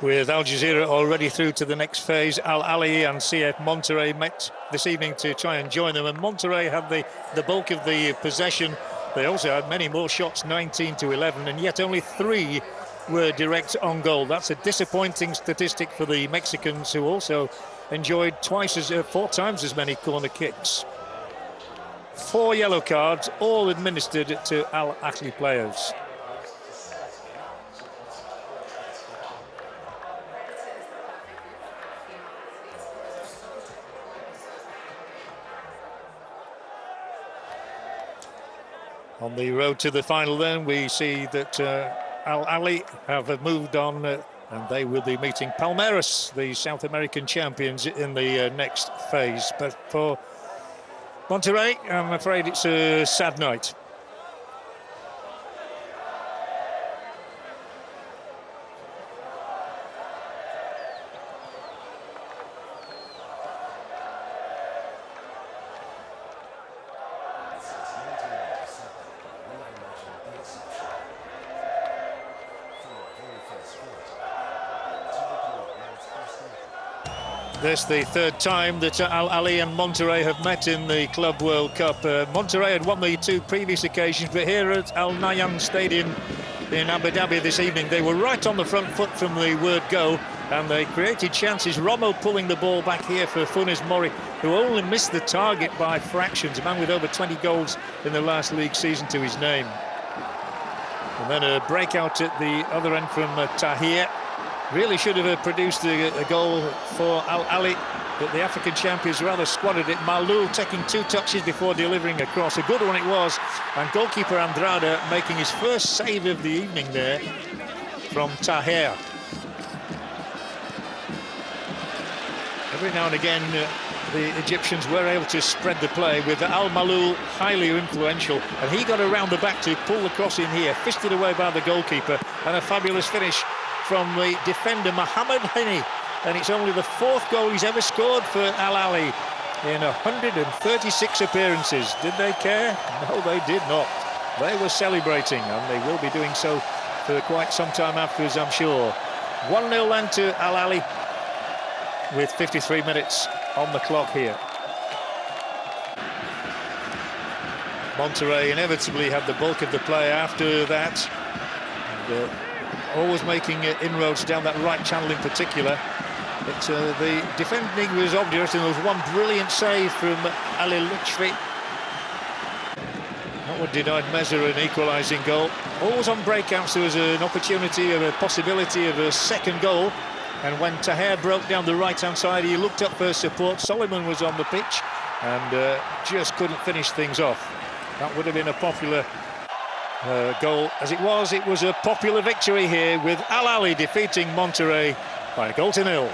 With Al Jazira already through to the next phase, Al Ahly and CF Monterrey met this evening to try and join them, and Monterrey had the bulk of the possession. They also had many more shots, 19-11, and yet only 3 were direct on goal. That's a disappointing statistic for the Mexicans, who also enjoyed 4 times as many corner kicks. 4 yellow cards, all administered to Al Ahly players. On the road to the final then, we see that Al Ahly have moved on and they will be meeting Palmeiras, the South American champions, in the next phase. But for Monterrey, I'm afraid it's a sad night. This is the third time that Al Ahly and Monterrey have met in the Club World Cup. Monterrey had won the 2 previous occasions, but here at Al Nahyan Stadium in Abu Dhabi this evening, they were right on the front foot from the word go, and they created chances. Romo pulling the ball back here for Funes Mori, who only missed the target by fractions, a man with over 20 goals in the last league season to his name. And then a breakout at the other end from Tahir. Really should have produced a goal for Al Ahly, but the African champions rather squandered it. Malou taking 2 touches before delivering a cross. A good one it was, and goalkeeper Andrade making his first save of the evening there from Tahir. Every now and again, the Egyptians were able to spread the play, with Al Malou highly influential, and he got around the back to pull the cross in here, fisted away by the goalkeeper, and a fabulous finish from the defender Mohamed Heni, and it's only the 4th goal he's ever scored for Al Ahly in 136 appearances. Did they care? No, they did not. They were celebrating, and they will be doing so for quite some time afterwards, I'm sure. 1-0 then to Al Ahly, with 53 minutes on the clock here. Monterrey inevitably had the bulk of the play after that, and, always making inroads down that right channel in particular. But the defending was obdurate, and there was one brilliant save from Ali Lutfi. That one denied Meza an equalising goal. Always on breakouts there was an opportunity of a possibility of a second goal, and when Tahir broke down the right-hand side, he looked up for support. Solomon was on the pitch and just couldn't finish things off. That would have been a popular goal. As it was a popular victory here, with Al Ahly defeating Monterrey by 1-0.